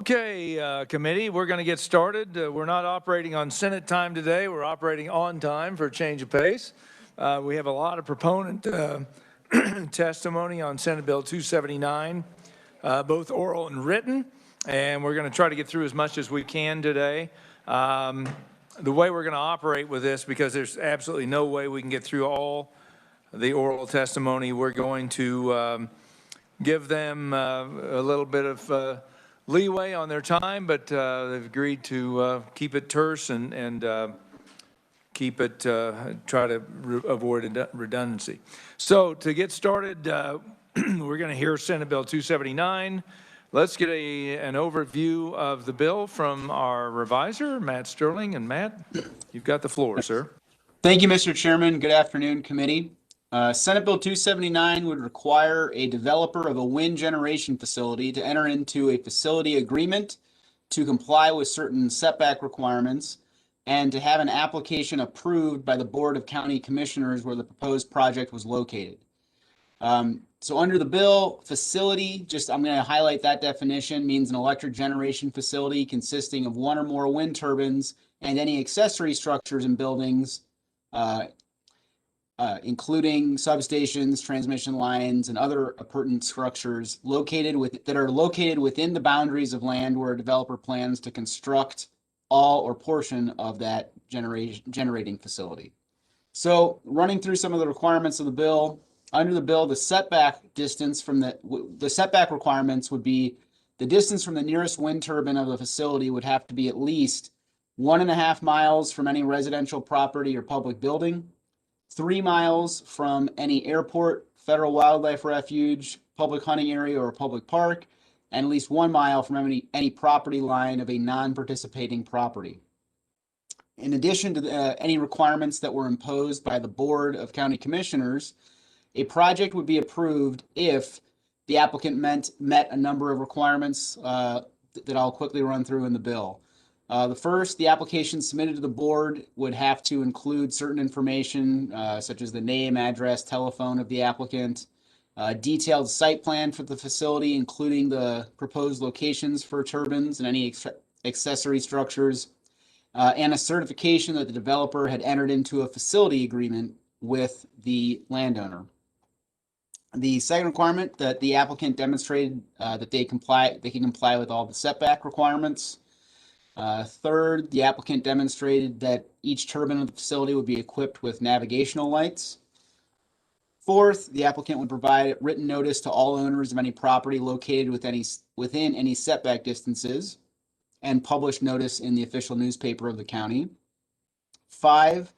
Okay, committee, we're going to get started. We're not operating on Senate time today. We're operating on time for a change of pace. We have a lot of proponent testimony on Senate Bill 279, both oral and written, and we're going to try to get through as much as we can today. The way we're going to operate with this, because there's absolutely no way we can get through all the oral testimony, we're going to give them a little bit of leeway on their time, but they've agreed to keep it terse and keep it, try to avoid redundancy. So to get started, we're going to hear Senate Bill 279. Let's get an overview of the bill from our reviser, Matt Sterling. And Matt, you've got the floor, sir. Thank you, Mr. Chairman. Good afternoon, committee. Senate Bill 279 would require a developer of a wind generation facility to enter into a facility agreement to comply with certain setback requirements and to have an application approved by the Board of County Commissioners where the proposed project was located. So under the bill, facility, I'm going to highlight that definition, means an electric generation facility consisting of one or more wind turbines and any accessory structures and buildings, including substations, transmission lines, and other appurtenant structures that are located within the boundaries of land where a developer plans to construct all or portion of that generating facility. So running through some of the requirements of the bill, under the bill, the setback distance from the setback requirements would be the distance from the nearest wind turbine of the facility would have to be at least 1.5 miles from any residential property or public building, 3 miles from any airport, federal wildlife refuge, public hunting area, or public park, and at least 1 mile from any property line of a non-participating property. In addition to any requirements that were imposed by the Board of County Commissioners, a project would be approved if the applicant met a number of requirements that I'll quickly run through in the bill. The first, the application submitted to the board would have to include certain information such as the name, address, telephone of the applicant, detailed site plan for the facility, including the proposed locations for turbines and any accessory structures, and a certification that the developer had entered into a facility agreement with the landowner. The second requirement, that the applicant demonstrated that they can comply with all the setback requirements. Third, the applicant demonstrated that each turbine of the facility would be equipped with navigational lights. Fourth, the applicant would provide written notice to all owners of any property located within any setback distances and publish notice in the official newspaper of the county. 5,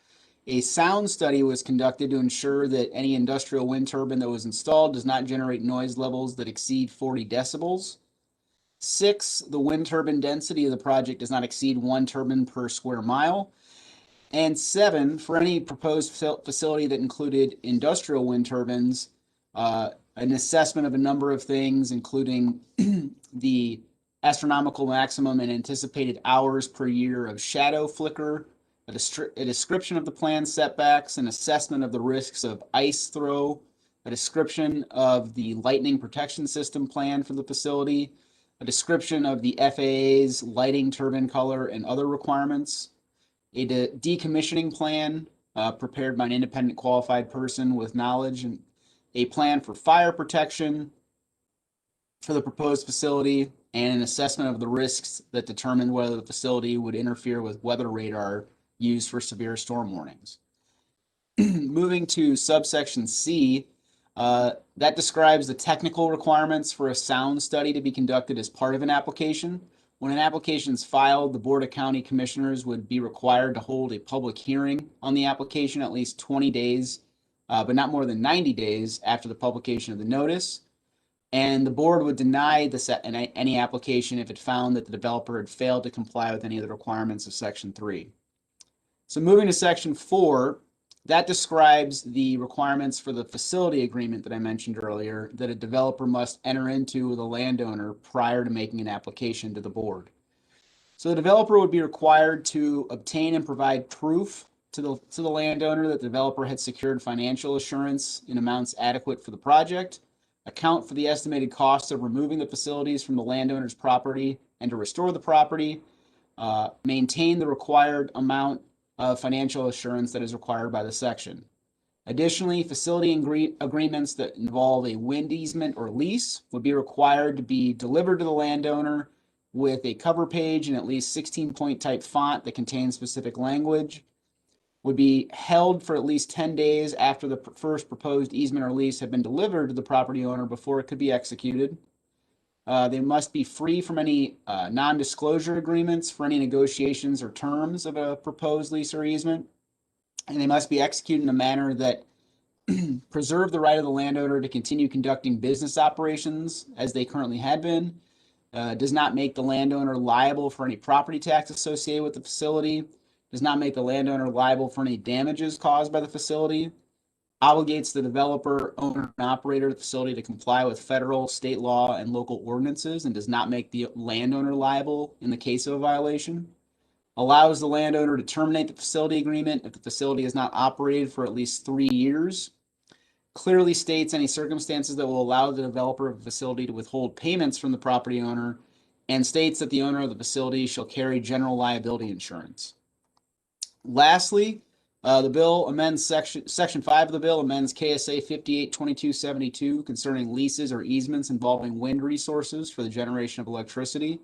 a sound study was conducted to ensure that any industrial wind turbine that was installed does not generate noise levels that exceed 40 decibels. 6, the wind turbine density of the project does not exceed 1 turbine per square mile. And 7, for any proposed facility that included industrial wind turbines, an assessment of a number of things, including the astronomical maximum and anticipated hours per year of shadow flicker, a description of the planned setbacks, an assessment of the risks of ice throw, a description of the lightning protection system plan for the facility, a description of the FAA's lighting turbine color and other requirements, a decommissioning plan prepared by an independent qualified person with knowledge, and a plan for fire protection for the proposed facility, and an assessment of the risks that determine whether the facility would interfere with weather radar used for severe storm warnings. Moving to subsection C, that describes the technical requirements for a sound study to be conducted as part of an application. When an application is filed, the Board of County Commissioners would be required to hold a public hearing on the application at least 20 days, but not more than 90 days after the publication of the notice. And the board would deny any application if it found that the developer had failed to comply with any of the requirements of Section 3. So moving to Section 4, that describes the requirements for the facility agreement that I mentioned earlier that a developer must enter into with a landowner prior to making an application to the board. So the developer would be required to obtain and provide proof to the landowner that the developer had secured financial assurance in amounts adequate for the project, account for the estimated cost of removing the facilities from the landowner's property and to restore the property, maintain the required amount of financial assurance that is required by the section. Additionally, facility agreements that involve a wind easement or lease would be required to be delivered to the landowner with a cover page and at least 16-point type font that contains specific language, would be held for at least 10 days after the first proposed easement or lease had been delivered to the property owner before it could be executed. They must be free from any non-disclosure agreements for any negotiations or terms of a proposed lease or easement. And they must be executed in a manner that preserve the right of the landowner to continue conducting business operations as they currently had been, does not make the landowner liable for any property tax associated with the facility, does not make the landowner liable for any damages caused by the facility, obligates the developer, owner, and operator of the facility to comply with federal, state law, and local ordinances, and does not make the landowner liable in the case of a violation, allows the landowner to terminate the facility agreement if the facility is not operated for at least 3 years, clearly states any circumstances that will allow the developer of the facility to withhold payments from the property owner, and states that the owner of the facility shall carry general liability insurance. Lastly, the bill amends section 5 of the bill amends KSA 582272 concerning leases or easements involving wind resources for the generation of electricity.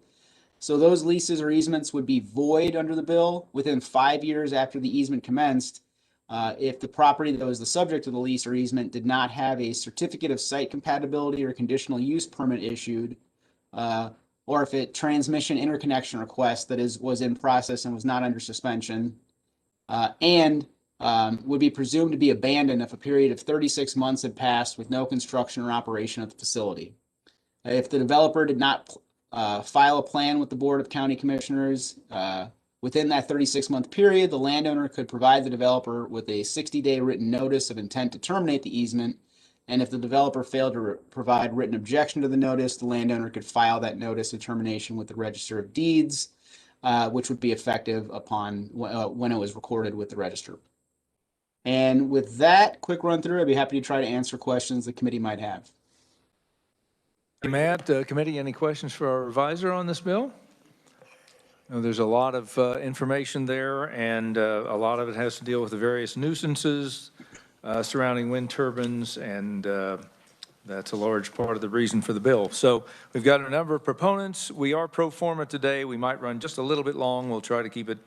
So those leases or easements would be void under the bill within 5 years after the easement commenced if the property that was the subject of the lease or easement did not have a certificate of site compatibility or conditional use permit issued, or if a transmission interconnection request that was in process and was not under suspension, and would be presumed to be abandoned if a period of 36 months had passed with no construction or operation at the facility. If the developer did not file a plan with the Board of County Commissioners within that 36-month period, the landowner could provide the developer with a 60-day written notice of intent to terminate the easement. And if the developer failed to provide written objection to the notice, the landowner could file that notice of termination with the Register of Deeds, which would be effective upon when it was recorded with the register. And with that quick run through, I'd be happy to try to answer questions the committee might have. Matt, committee, any questions for our advisor on this bill? No, there's a lot of information there, and a lot of it has to deal with the various nuisances surrounding wind turbines, and that's a large part of the reason for the bill. So we've got a number of proponents. We are pro forma today. We might run just a little bit long. We'll try to keep it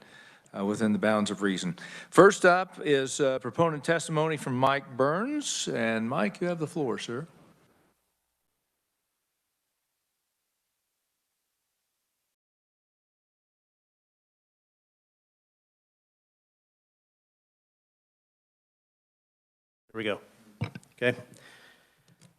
within the bounds of reason. First up is proponent testimony from Mike Burns. And Mike, you have the floor, sir. Here we go. Okay.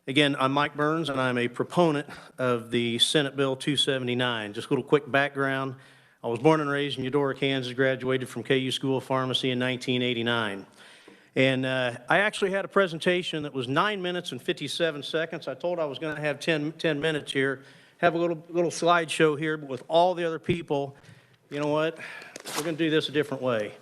Again, I'm Mike Burns, and I'm a proponent of the Senate Bill 279. Just a little quick background. I was born and raised in Eudora, Kansas, graduated from KU School of Pharmacy in 1989. And I actually had a presentation that was 9 minutes and 57 seconds. I told I was going to have 10 minutes here, have a little slideshow here, but with all the other people, you know what? We're going to do this a different way.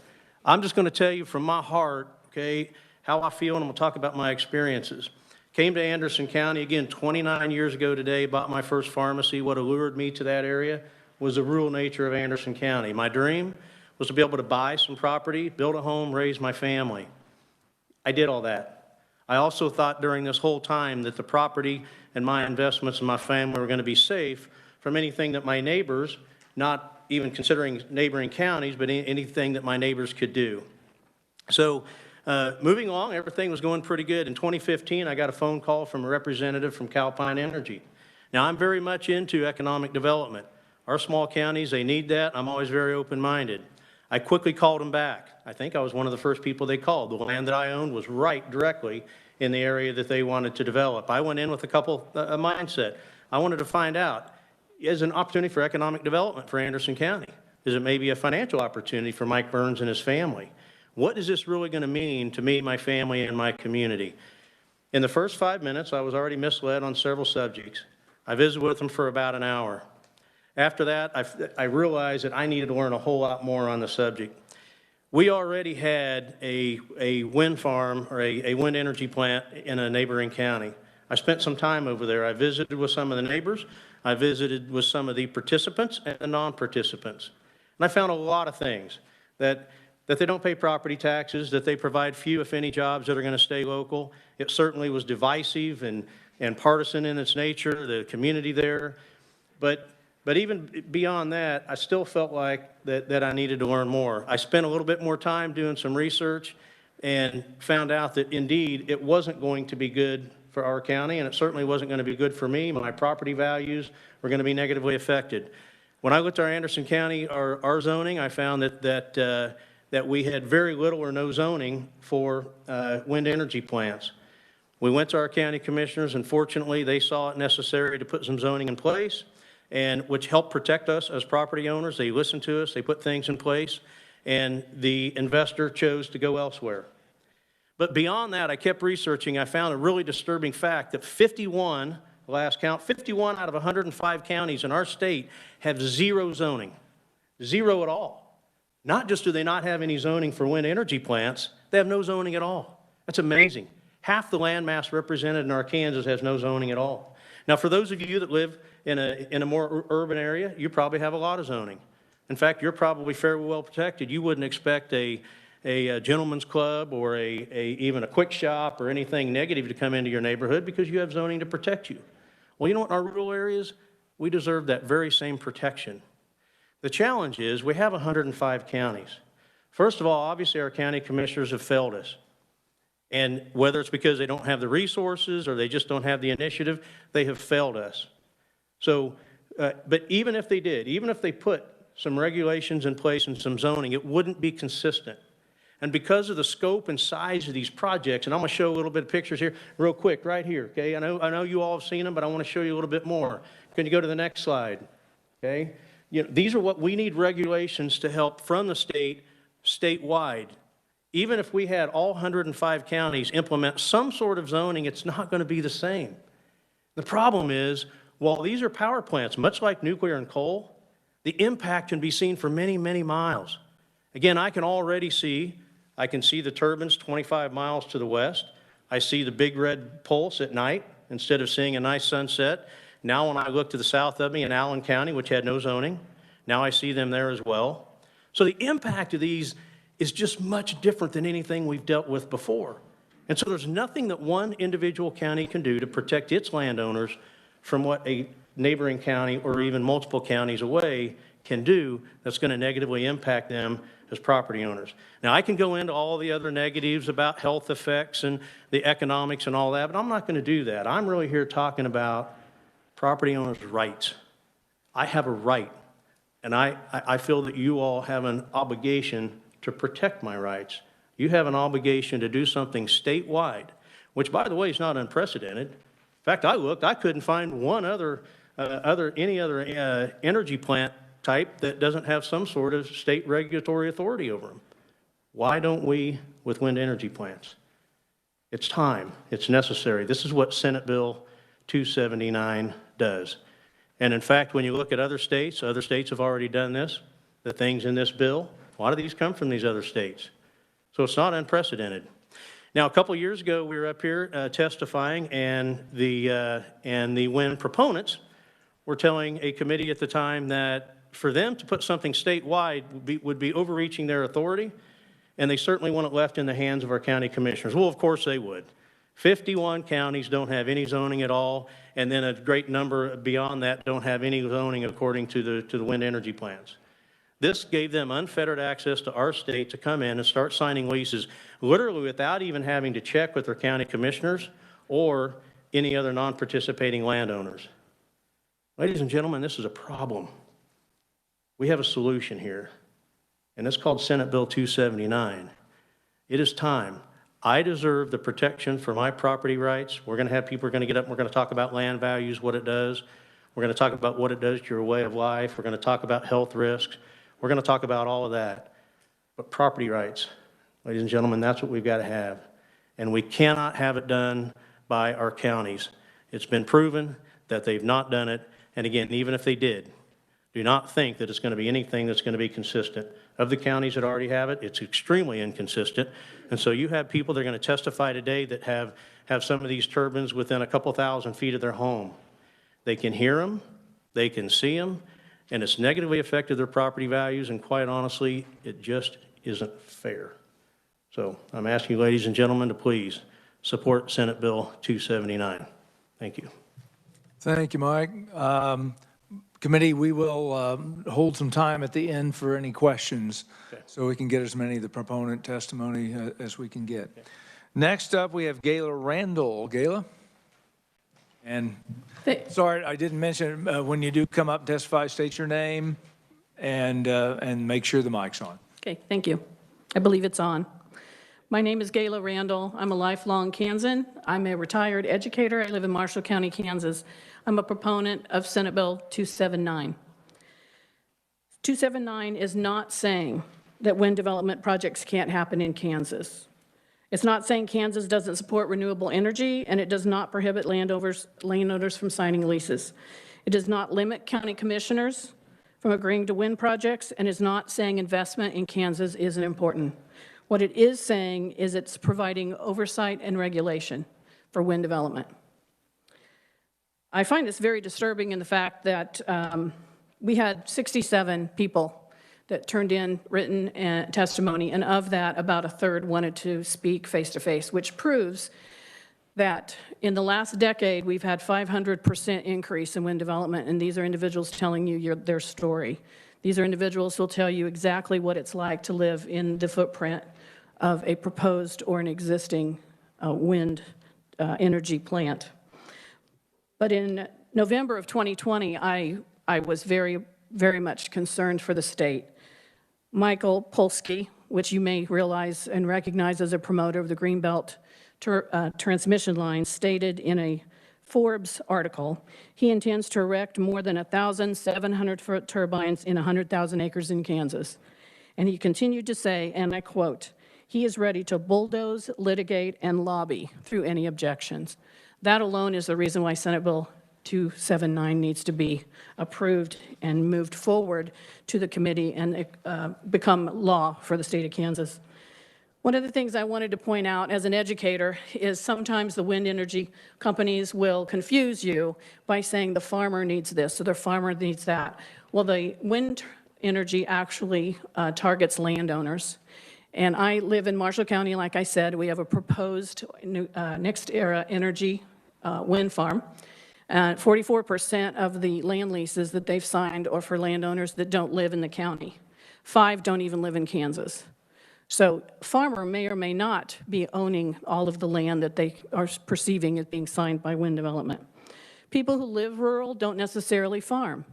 I'm just going to tell you from my heart, okay, how I feel, and I'm going to talk about my experiences. Came to Anderson County, again, 29 years ago today, bought my first pharmacy. What allured me to that area was the rural nature of Anderson County. My dream was to be able to buy some property, build a home, raise my family. I did all that. I also thought during this whole time that the property and my investments and my family were going to be safe from anything that my neighbors, not even considering neighboring counties, but anything that my neighbors could do. So moving along, everything was going pretty good. In 2015, I got a phone call from a representative from Calpine Energy. Now, I'm very much into economic development. Our small counties, they need that. I'm always very open-minded. I quickly called them back. I think I was one of the first people they called. The land that I owned was right directly in the area that they wanted to develop. I went in with a mindset. I wanted to find out, is an opportunity for economic development for Anderson County? Is it maybe a financial opportunity for Mike Burns and his family? What is this really going to mean to me, my family, and my community? In the first 5 minutes, I was already misled on several subjects. I visited with them for about an hour. After that, I realized that I needed to learn a whole lot more on the subject. We already had a wind farm or a wind energy plant in a neighboring county. I spent some time over there. I visited with some of the neighbors. I visited with some of the participants and the non-participants. And I found a lot of things that they don't pay property taxes, that they provide few, if any, jobs that are going to stay local. It certainly was divisive and partisan in its nature, the community there. But even beyond that, I still felt like that I needed to learn more. I spent a little bit more time doing some research and found out that indeed it wasn't going to be good for our county, and it certainly wasn't going to be good for me. My property values were going to be negatively affected. When I looked at our Anderson County, our zoning, I found that we had very little or no zoning for wind energy plants. We went to our county commissioners, and fortunately, they saw it necessary to put some zoning in place, and which helped protect us as property owners. They listened to us, they put things in place, and the investor chose to go elsewhere. But beyond that, I kept researching. I found a really disturbing fact that 51, last count, 51 out of 105 counties in our state have zero zoning, zero at all. Not just do they not have any zoning for wind energy plants, they have no zoning at all. That's amazing. Half the landmass represented in Arkansas has no zoning at all. Now, for those of you that live in a more urban area, you probably have a lot of zoning. In fact, you're probably fairly well protected. You wouldn't expect a gentleman's club or even a quick shop or anything negative to come into your neighborhood because you have zoning to protect you. Well, you know what, in our rural areas, we deserve that very same protection. The challenge is we have 105 counties. First of all, obviously our county commissioners have failed us. And whether it's because they don't have the resources or they just don't have the initiative, they have failed us. So, but even if they did, even if they put some regulations in place and some zoning, it wouldn't be consistent. And because of the scope and size of these projects, and I'm going to show a little bit of pictures here real quick right here, okay? I know you all have seen them, but I want to show you a little bit more. Can you go to the next slide, okay? You know, these are what we need regulations to help from the state, statewide. Even if we had all 105 counties implement some sort of zoning, it's not going to be the same. The problem is, while these are power plants, much like nuclear and coal, the impact can be seen for many, many miles. Again, I can already see, I can see the turbines 25 miles to the west. I see the big red pulse at night instead of seeing a nice sunset. Now when I look to the south of me in Allen County, which had no zoning, now I see them there as well. So the impact of these is just much different than anything we've dealt with before. And so there's nothing that one individual county can do to protect its landowners from what a neighboring county or even multiple counties away can do that's going to negatively impact them as property owners. Now, I can go into all the other negatives about health effects and the economics and all that, but I'm not going to do that. I'm really here talking about property owners' rights. I have a right, and I feel that you all have an obligation to protect my rights. You have an obligation to do something statewide, which, by the way, is not unprecedented. In fact, I looked, I couldn't find one any other energy plant type that doesn't have some sort of state regulatory authority over them. Why don't we with wind energy plants? It's time. It's necessary. This is what Senate Bill 279 does. And in fact, when you look at other states have already done this. The things in this bill, a lot of these come from these other states. So it's not unprecedented. Now, a couple years ago, we were up here testifying, and the wind proponents were telling a committee at the time that for them to put something statewide would be overreaching their authority, and they certainly want it left in the hands of our county commissioners. Well, of course they would. 51 counties don't have any zoning at all, and then a great number beyond that don't have any zoning according to the wind energy plants. This gave them unfettered access to our state to come in and start signing leases literally without even having to check with their county commissioners or any other non-participating landowners. Ladies and gentlemen, this is a problem. We have a solution here, and it's called Senate Bill 279. It is time. I deserve the protection for my property rights. We're going to have people who are going to get up and we're going to talk about land values, what it does. We're going to talk about what it does to your way of life. We're going to talk about health risks. We're going to talk about all of that. But property rights, ladies and gentlemen, that's what we've got to have. And we cannot have it done by our counties. It's been proven that they've not done it. And again, even if they did, Do not think that it's going to be anything that's going to be consistent. Of the counties that already have it, it's extremely inconsistent. And so you have people that are going to testify today that have some of these turbines within a couple thousand feet of their home. They can hear them, they can see them, and it's negatively affected their property values, and quite honestly, it just isn't fair. So I'm asking you, ladies and gentlemen, to please support Senate Bill 279. Thank you. Thank you, Mike. Committee, we will hold some time at the end for any questions, Okay. so we can get as many of the proponent testimony as we can get. Okay. Next up, we have Gayla Randall. Gayla? And sorry, I didn't mention, when you do come up and testify, state your name and make sure the mic's on. Okay, thank you. I believe it's on. My name is Gayla Randall. I'm a lifelong Kansan. I'm a retired educator. I live in Marshall County, Kansas. I'm a proponent of Senate Bill 279. 279 is not saying that wind development projects can't happen in Kansas. It's not saying Kansas doesn't support renewable energy, and it does not prohibit landowners from signing leases. It does not limit county commissioners from agreeing to wind projects, and is not saying investment in Kansas isn't important. What it is saying is it's providing oversight and regulation for wind development. I find this very disturbing in the fact that we had 67 people that turned in written testimony, and of that, about a third wanted to speak face-to-face, which proves that in the last decade, we've had 500% increase in wind development, and these are individuals telling you their story. These are individuals who will tell you exactly what it's like to live in the footprint of a proposed or an existing wind energy plant. But in November of 2020, I was very, very much concerned for the state. Michael Polsky, which you may realize and recognize as a promoter of the Greenbelt transmission line, stated in a Forbes article, he intends to erect more than 1,700-foot turbines in 100,000 acres in Kansas. And he continued to say, and I quote, "He is ready to bulldoze, litigate, and lobby through any objections." That alone is the reason why Senate Bill 279 needs to be approved and moved forward to the committee and become law for the state of Kansas. One of the things I wanted to point out as an educator is sometimes the wind energy companies will confuse you by saying the farmer needs this or the farmer needs that. Well, the wind energy actually targets landowners. And I live in Marshall County, like I said. We have a proposed next era energy wind farm. 44% of the land leases that they've signed are for landowners that don't live in the county. 5 don't even live in Kansas. So farmer may or may not be owning all of the land that they are perceiving as being signed by wind development. People who live rural don't necessarily farm,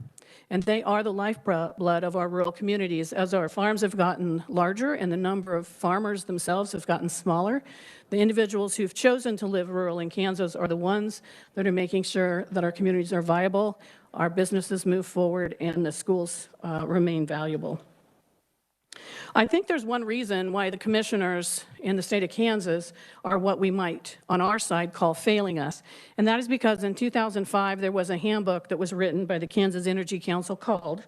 and they are the lifeblood of our rural communities. As our farms have gotten larger and the number of farmers themselves have gotten smaller, the individuals who've chosen to live rural in Kansas are the ones that are making sure that our communities are viable, our businesses move forward, and the schools remain valuable. I think there's one reason why the commissioners in the state of Kansas are what we might, on our side, call failing us. And that is because in 2005, there was a handbook that was written by the Kansas Energy Council called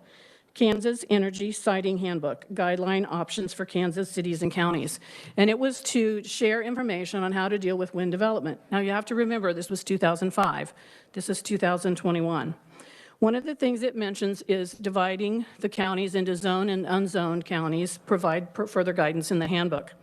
Kansas Energy Siting Handbook, Guideline Options for Kansas Cities and Counties. And it was to share information on how to deal with wind development. Now, you have to remember, this was 2005. This is 2021. One of the things it mentions is dividing the counties into zoned and unzoned counties, provide further guidance in the handbook.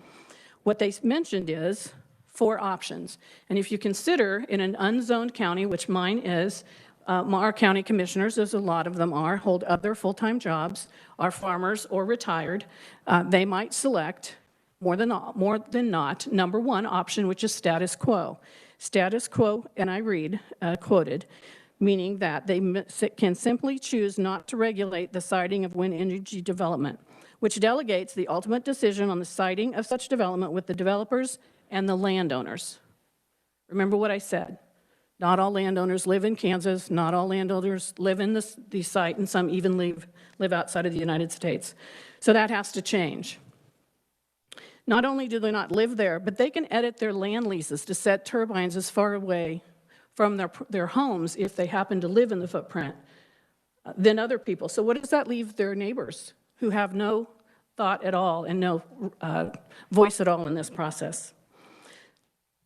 What they mentioned is 4 options. And if you consider in an unzoned county, which mine is, our county commissioners, as a lot of them are, hold other full-time jobs, are farmers or retired, they might select more than not, number 1 option, which is status quo. Status quo, and I read, quoted, meaning that they can simply choose not to regulate the siting of wind energy development, which delegates the ultimate decision on the siting of such development with the developers and the landowners. Remember what I said. Not all landowners live in Kansas. Not all landowners live in the site, and some even live outside of the United States. So that has to change. Not only do they not live there, but they can edit their land leases to set turbines as far away from their homes if they happen to live in the footprint than other people. So what does that leave their neighbors who have no thought at all and no voice at all in this process?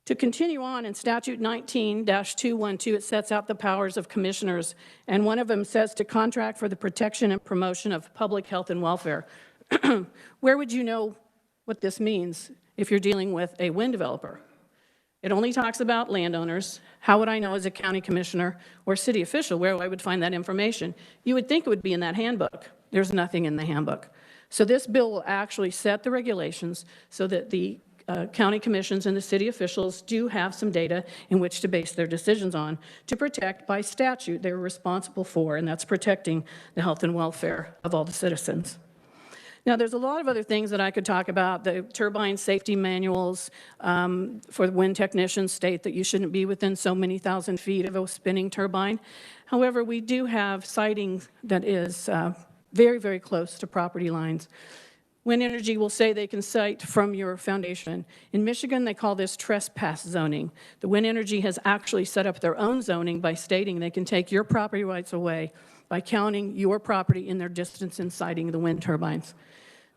To continue on, in Statute 19-212, it sets out the powers of commissioners, and one of them says to contract for the protection and promotion of public health and welfare. Where would you know what this means if you're dealing with a wind developer? It only talks about landowners. How would I know as a county commissioner or city official where I would find that information? You would think it would be in that handbook. There's nothing in the handbook. So this bill will actually set the regulations so that the county commissions and the city officials do have some data in which to base their decisions on to protect by statute they're responsible for, and that's protecting the health and welfare of all the citizens. Now, there's a lot of other things that I could talk about. The turbine safety manuals for wind technicians state that you shouldn't be within so many thousand feet of a spinning turbine. However, we do have siting that is very, very close to property lines. Wind Energy will say they can site from your foundation. In Michigan, they call this trespass zoning. The Wind Energy has actually set up their own zoning by stating they can take your property rights away by counting your property in their distance in siting the wind turbines.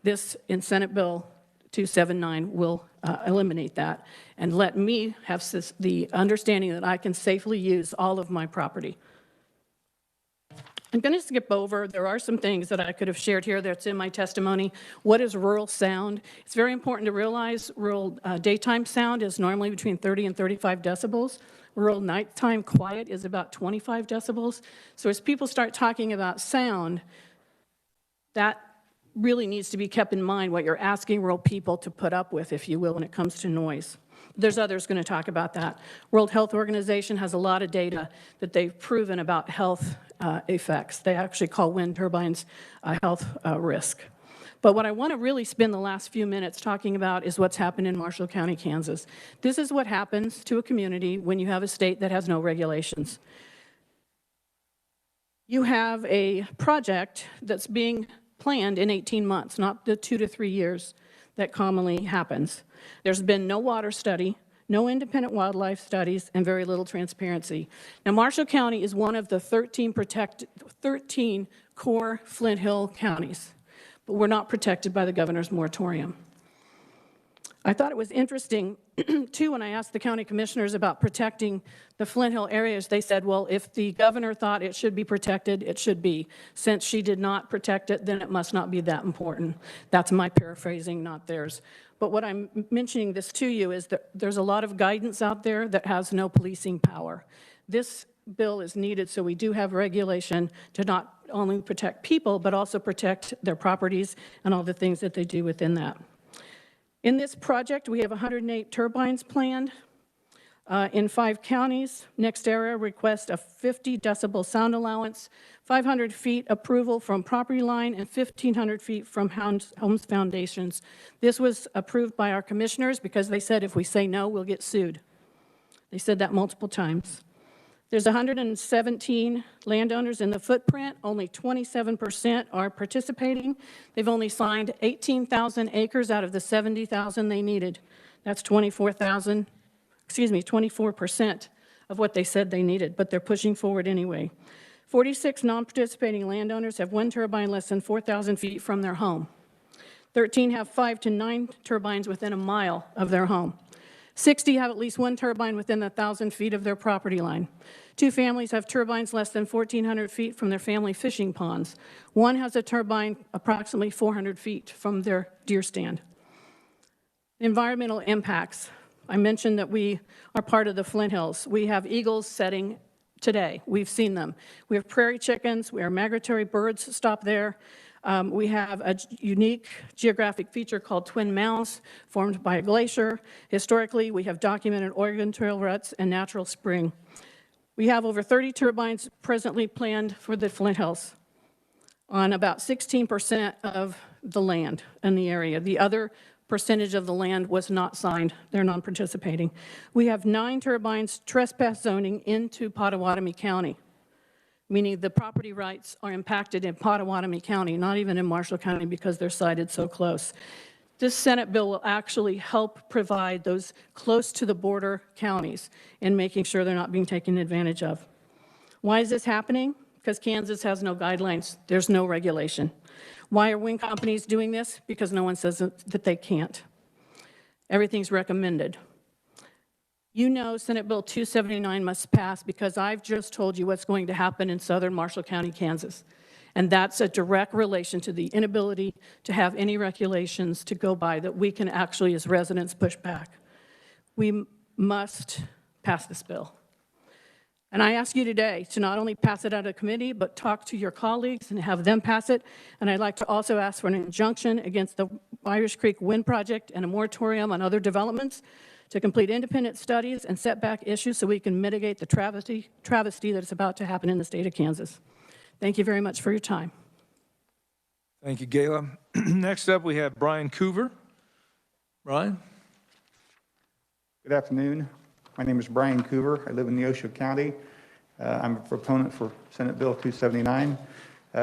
This, in Senate Bill 279, will eliminate that and let me have the understanding that I can safely use all of my property. I'm going to skip over. There are some things that I could have shared here that's in my testimony. What is rural sound? It's very important to realize rural daytime sound is normally between 30 and 35 decibels. Rural nighttime quiet is about 25 decibels. So as people start talking about sound, that really needs to be kept in mind what you're asking rural people to put up with, if you will, when it comes to noise. There's others going to talk about that. World Health Organization has a lot of data that they've proven about health effects. They actually call wind turbines a health risk. But what I want to really spend the last few minutes talking about is what's happened in Marshall County, Kansas. This is what happens to a community when you have a state that has no regulations. You have a project that's being planned in 18 months, not the 2 to 3 years that commonly happens. There's been no water study, no independent wildlife studies, and very little transparency. Now, Marshall County is one of the 13 core Flint Hill counties, but we're not protected by the governor's moratorium. I thought it was interesting, too, when I asked the county commissioners about protecting the Flint Hill areas, they said, well, if the governor thought it should be protected, it should be. Since she did not protect it, then it must not be that important. That's my paraphrasing, not theirs. But what I'm mentioning this to you is that there's a lot of guidance out there that has no policing power. This bill is needed so we do have regulation to not only protect people, but also protect their properties and all the things that they do within that. In this project, we have 108 turbines planned in 5 counties. NextEra requests a 50 decibel sound allowance, 500 feet approval from property line, and 1,500 feet from homes foundations. This was approved by our commissioners because they said if we say no, we'll get sued. They said that multiple times. There's 117 landowners in the footprint. Only 27% are participating. They've only signed 18,000 acres out of the 70,000 they needed. That's 24% of what they said they needed, but they're pushing forward anyway. 46 non-participating landowners have one turbine less than 4,000 feet from their home. 13 have 5 to 9 turbines within a mile of their home. 60 have at least one turbine within 1,000 feet of their property line. 2 families have turbines less than 1,400 feet from their family fishing ponds. 1 has a turbine approximately 400 feet from their deer stand. Environmental impacts. I mentioned that we are part of the Flint Hills. We have eagles setting today. We've seen them. We have prairie chickens. We have migratory birds stop there. We have a unique geographic feature called Twin Mounds, formed by a glacier. Historically, we have documented Oregon Trail ruts and natural spring. We have over 30 turbines presently planned for the Flint Hills on about 16% of the land in the area. The other percentage of the land was not signed. They're non-participating. We have 9 turbines trespass zoning into Pottawatomie County, meaning the property rights are impacted in Pottawatomie County, not even in Marshall County because they're sited so close. This Senate bill will actually help provide those close to the border counties in making sure they're not being taken advantage of. Why is this happening? Because Kansas has no guidelines. There's no regulation. Why are wind companies doing this? Because no one says that they can't. Everything's recommended. You know Senate Bill 279 must pass because I've just told you what's going to happen in southern Marshall County, Kansas. And that's a direct relation to the inability to have any regulations to go by that we can actually, as residents, push back. We must pass this bill. And I ask you today to not only pass it out of committee, but talk to your colleagues and have them pass it. And I'd like to also ask for an injunction against the Irish Creek Wind Project and a moratorium on other developments to complete independent studies and setback issues so we can mitigate the travesty that is about to happen in the state of Kansas. Thank you very much for your time. Thank you, Gayla. Next up, we have Brian Coover. Brian? Good afternoon. My name is Brian Coover. I live in Neosho County. I'm a proponent for Senate Bill 279. I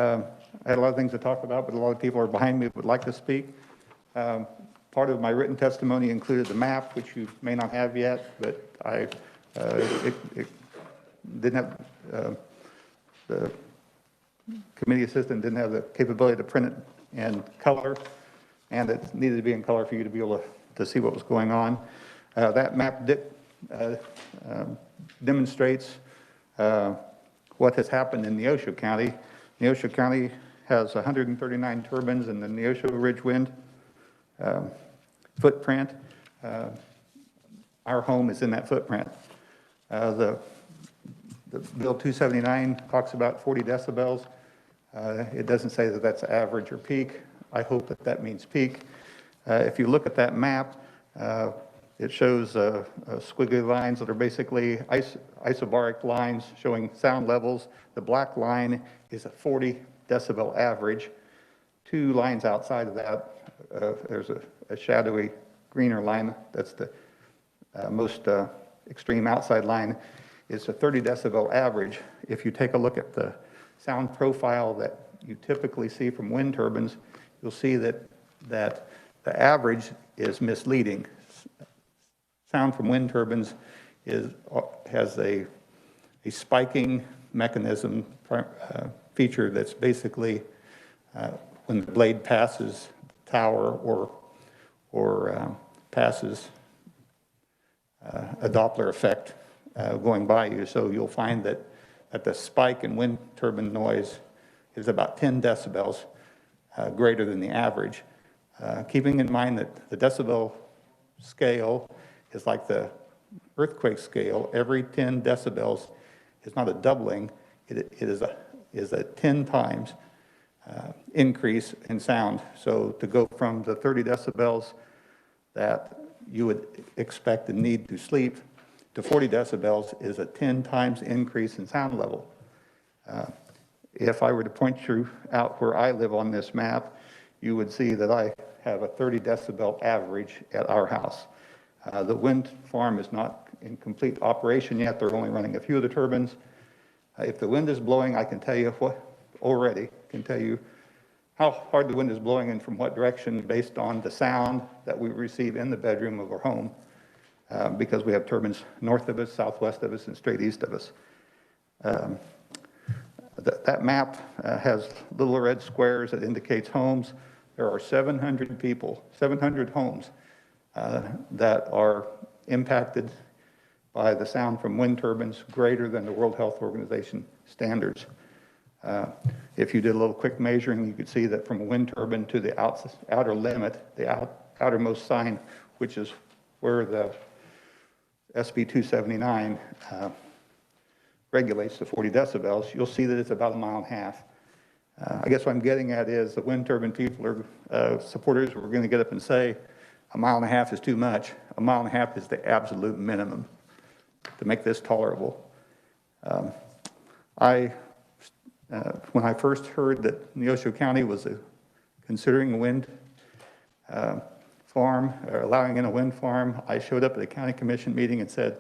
had a lot of things to talk about, but a lot of people are behind me who would like to speak. Part of my written testimony included the map, which you may not have yet, but it didn't have, the committee assistant didn't have the capability to print it in color, and it needed to be in color for you to be able to see what was going on. That map demonstrates what has happened in Neosho County. Neosho County has 139 turbines in the Neosho Ridge Wind footprint. Our home is in that footprint. The Bill 279 talks about 40 decibels. It doesn't say that that's average or peak. I hope that that means peak. If you look at that map, it shows squiggly lines that are basically isobaric lines showing sound levels. The black line is a 40 decibel average. Two lines outside of that, there's a shadowy greener line. That's the most extreme outside line. Is a 30 decibel average. If you take a look at the sound profile that you typically see from wind turbines, you'll see that the average is misleading. Sound from wind turbines has a spiking mechanism feature that's basically when the blade passes the tower or passes a Doppler effect going by you. So you'll find that the spike in wind turbine noise is about 10 decibels greater than the average. Keeping in mind that the decibel scale is like the earthquake scale. Every 10 decibels is not a doubling, it is a 10 times increase in sound. So to go from the 30 decibels that you would expect and need to sleep to 40 decibels is a 10 times increase in sound level. If I were to point you out where I live on this map, you would see that I have a 30 decibel average at our house. The wind farm is not in complete operation yet. They're only running a few of the turbines. If the wind is blowing, I can tell you how hard the wind is blowing and from what direction based on the sound that we receive in the bedroom of our home, because we have turbines north of us, southwest of us, and straight east of us. That map has little red squares that indicates homes. There are 700 people, 700 homes that are impacted by the sound from wind turbines greater than the World Health Organization standards. If you did a little quick measuring, you could see that from a wind turbine to the outer limit, the outermost sign, which is where the SB 279 regulates to 40 decibels, you'll see that it's about 1.5 miles. I guess what I'm getting at is the wind turbine people are supporters. We're going to get up and say 1.5 miles is too much. 1.5 miles is the absolute minimum to make this tolerable. When I first heard that Neosho County was considering a wind farm, or allowing in a wind farm, I showed up at a county commission meeting and said,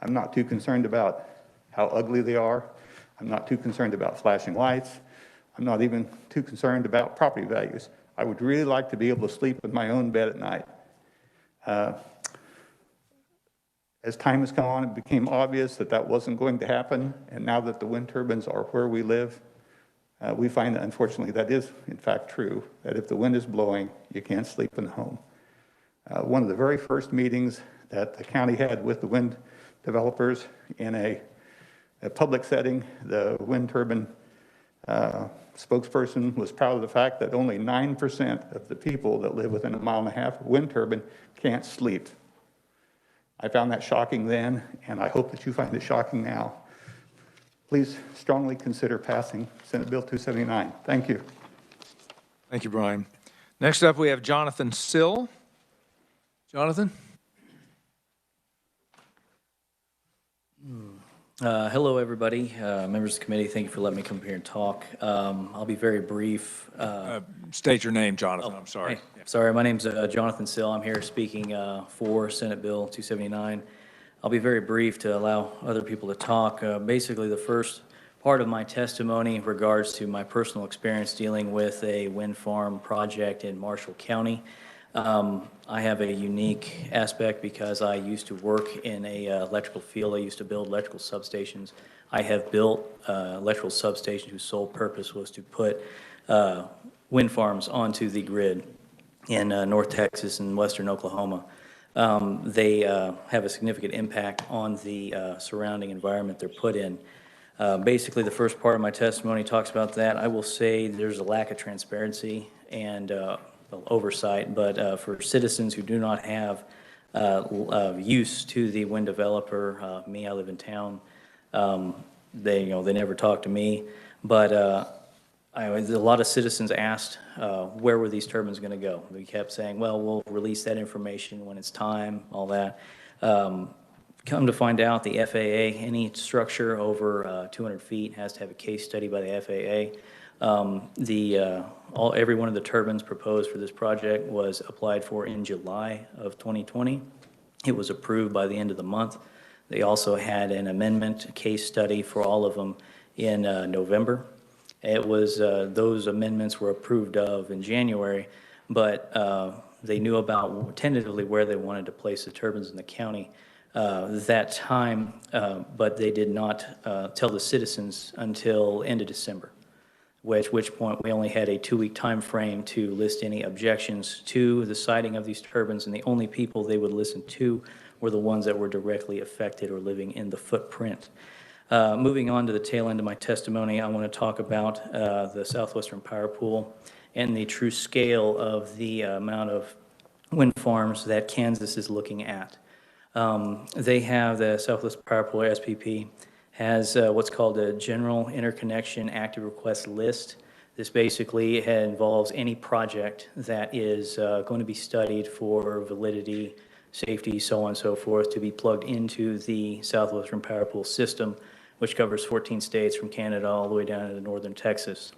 I'm not too concerned about how ugly they are. I'm not too concerned about flashing lights. I'm not even too concerned about property values. I would really like to be able to sleep in my own bed at night. As time has gone on, it became obvious that that wasn't going to happen. And now that the wind turbines are where we live, we find that unfortunately that is in fact true, that if the wind is blowing, you can't sleep in the home. One of the very first meetings that the county had with the wind developers in a public setting, the wind turbine spokesperson was proud of the fact that only 9% of the people that live within 1.5 miles of a wind turbine can't sleep. I found that shocking then, and I hope that you find it shocking now. Please strongly consider passing Senate Bill 279. Thank you. Thank you, Brian. Next up, we have Jonathan Sill. Jonathan? Hello, everybody. Members of the committee, thank you for letting me come here and talk. I'll be very brief. State your name, Jonathan. I'm sorry. Hey, sorry, my name's Jonathan Sill. I'm here speaking for Senate Bill 279. I'll be very brief to allow other people to talk. Basically, the first part of my testimony in regards to my personal experience dealing with a wind farm project in Marshall County. I have a unique aspect because I used to work in a electrical field. I used to build electrical substations. I have built electrical substations whose sole purpose was to put wind farms onto the grid in North Texas and western Oklahoma. They have a significant impact on the surrounding environment they're put in. Basically, the first part of my testimony talks about that. I will say there's a lack of transparency and oversight, but for citizens who do not have use to the wind developer, me, I live in town, they never talk to me, but a lot of citizens asked where were these turbines going to go. We kept saying, well, we'll release that information when it's time, all that. Come to find out, the FAA, any structure over 200 feet has to have a case study by the FAA. Every one of the turbines proposed for this project was applied for in July of 2020. It was approved by the end of the month. They also had an amendment case study for all of them in November. It was those amendments were approved of in January, but they knew about tentatively where they wanted to place the turbines in the county that time, but they did not tell the citizens until end of December. Which point we only had a 2-week time frame to list any objections to the siting of these turbines, and the only people they would listen to were the ones that were directly affected or living in the footprint. Moving on to the tail end of my testimony, I want to talk about the Southwestern Power Pool and the true scale of the amount of wind farms that Kansas is looking at. They have the Southwest Power Pool, SPP, has what's called a General Interconnection Active Request List. This basically involves any project that is going to be studied for validity, safety, so on and so forth, to be plugged into the Southwestern Power Pool system, which covers 14 states from Canada all the way down to northern Texas.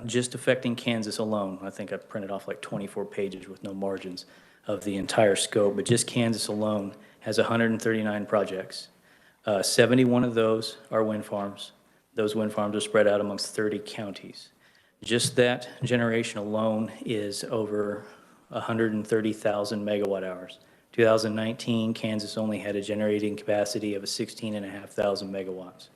Just affecting Kansas alone, I think I printed off like 24 pages with no margins of the entire scope, but just Kansas alone has 139 projects. 71 of those are wind farms. Those wind farms are spread out amongst 30 counties. Just that generation alone is over 130,000 megawatt hours. 2019, Kansas only had a generating capacity of 16,500 megawatts.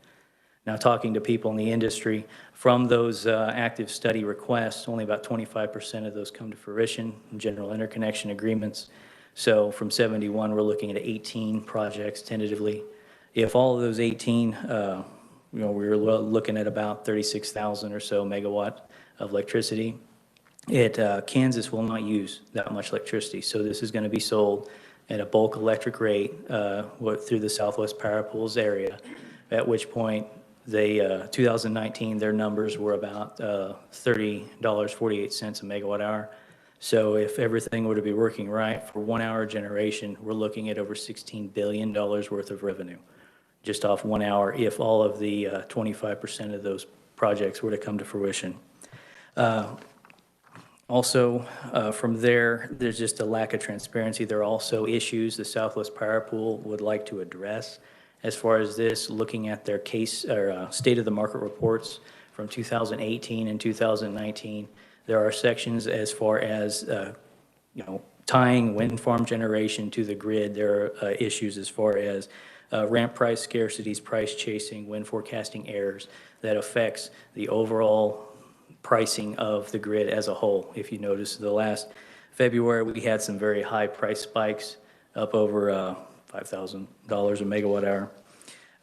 Now, talking to people in the industry, from those active study requests, only about 25% of those come to fruition in general interconnection agreements. So from 71, we're looking at 18 projects tentatively. If all of those 18, we're looking at about 36,000 or so megawatt of electricity. Kansas will not use that much electricity, so this is going to be sold at a bulk electric rate through the Southwest Power Pools area, at which point 2019, their numbers were about $30.48 a megawatt hour. So if everything were to be working right for 1 hour generation, we're looking at over $16 billion worth of revenue just off 1 hour if all of the 25% of those projects were to come to fruition. Also, from there's just a lack of transparency. There are also issues the Southwest Power Pool would like to address as far as this, looking at their case or state of the market reports from 2018 and 2019. There are sections as far as tying wind farm generation to the grid, there are issues as far as ramp price scarcities, price chasing, wind forecasting errors that affects the overall pricing of the grid as a whole. If you notice, the last February, we had some very high price spikes up over $5,000 a megawatt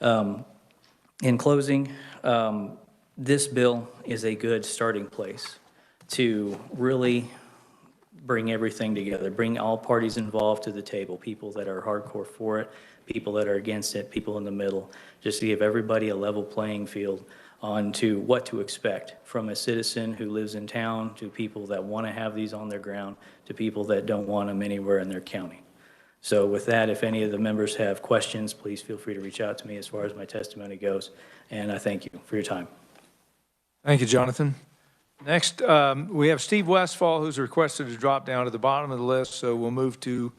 hour. In closing, this bill is a good starting place to really bring everything together, bring all parties involved to the table, people that are hardcore for it, people that are against it, people in the middle, just to give everybody a level playing field on to what to expect from a citizen who lives in town, to people that want to have these on their ground, to people that don't want them anywhere in their county. So with that, if any of the members have questions, please feel free to reach out to me as far as my testimony goes. And I thank you for your time. Thank you, Jonathan. Next, we have Steve Westfall, who's requested to drop down to the bottom of the list. So we'll move to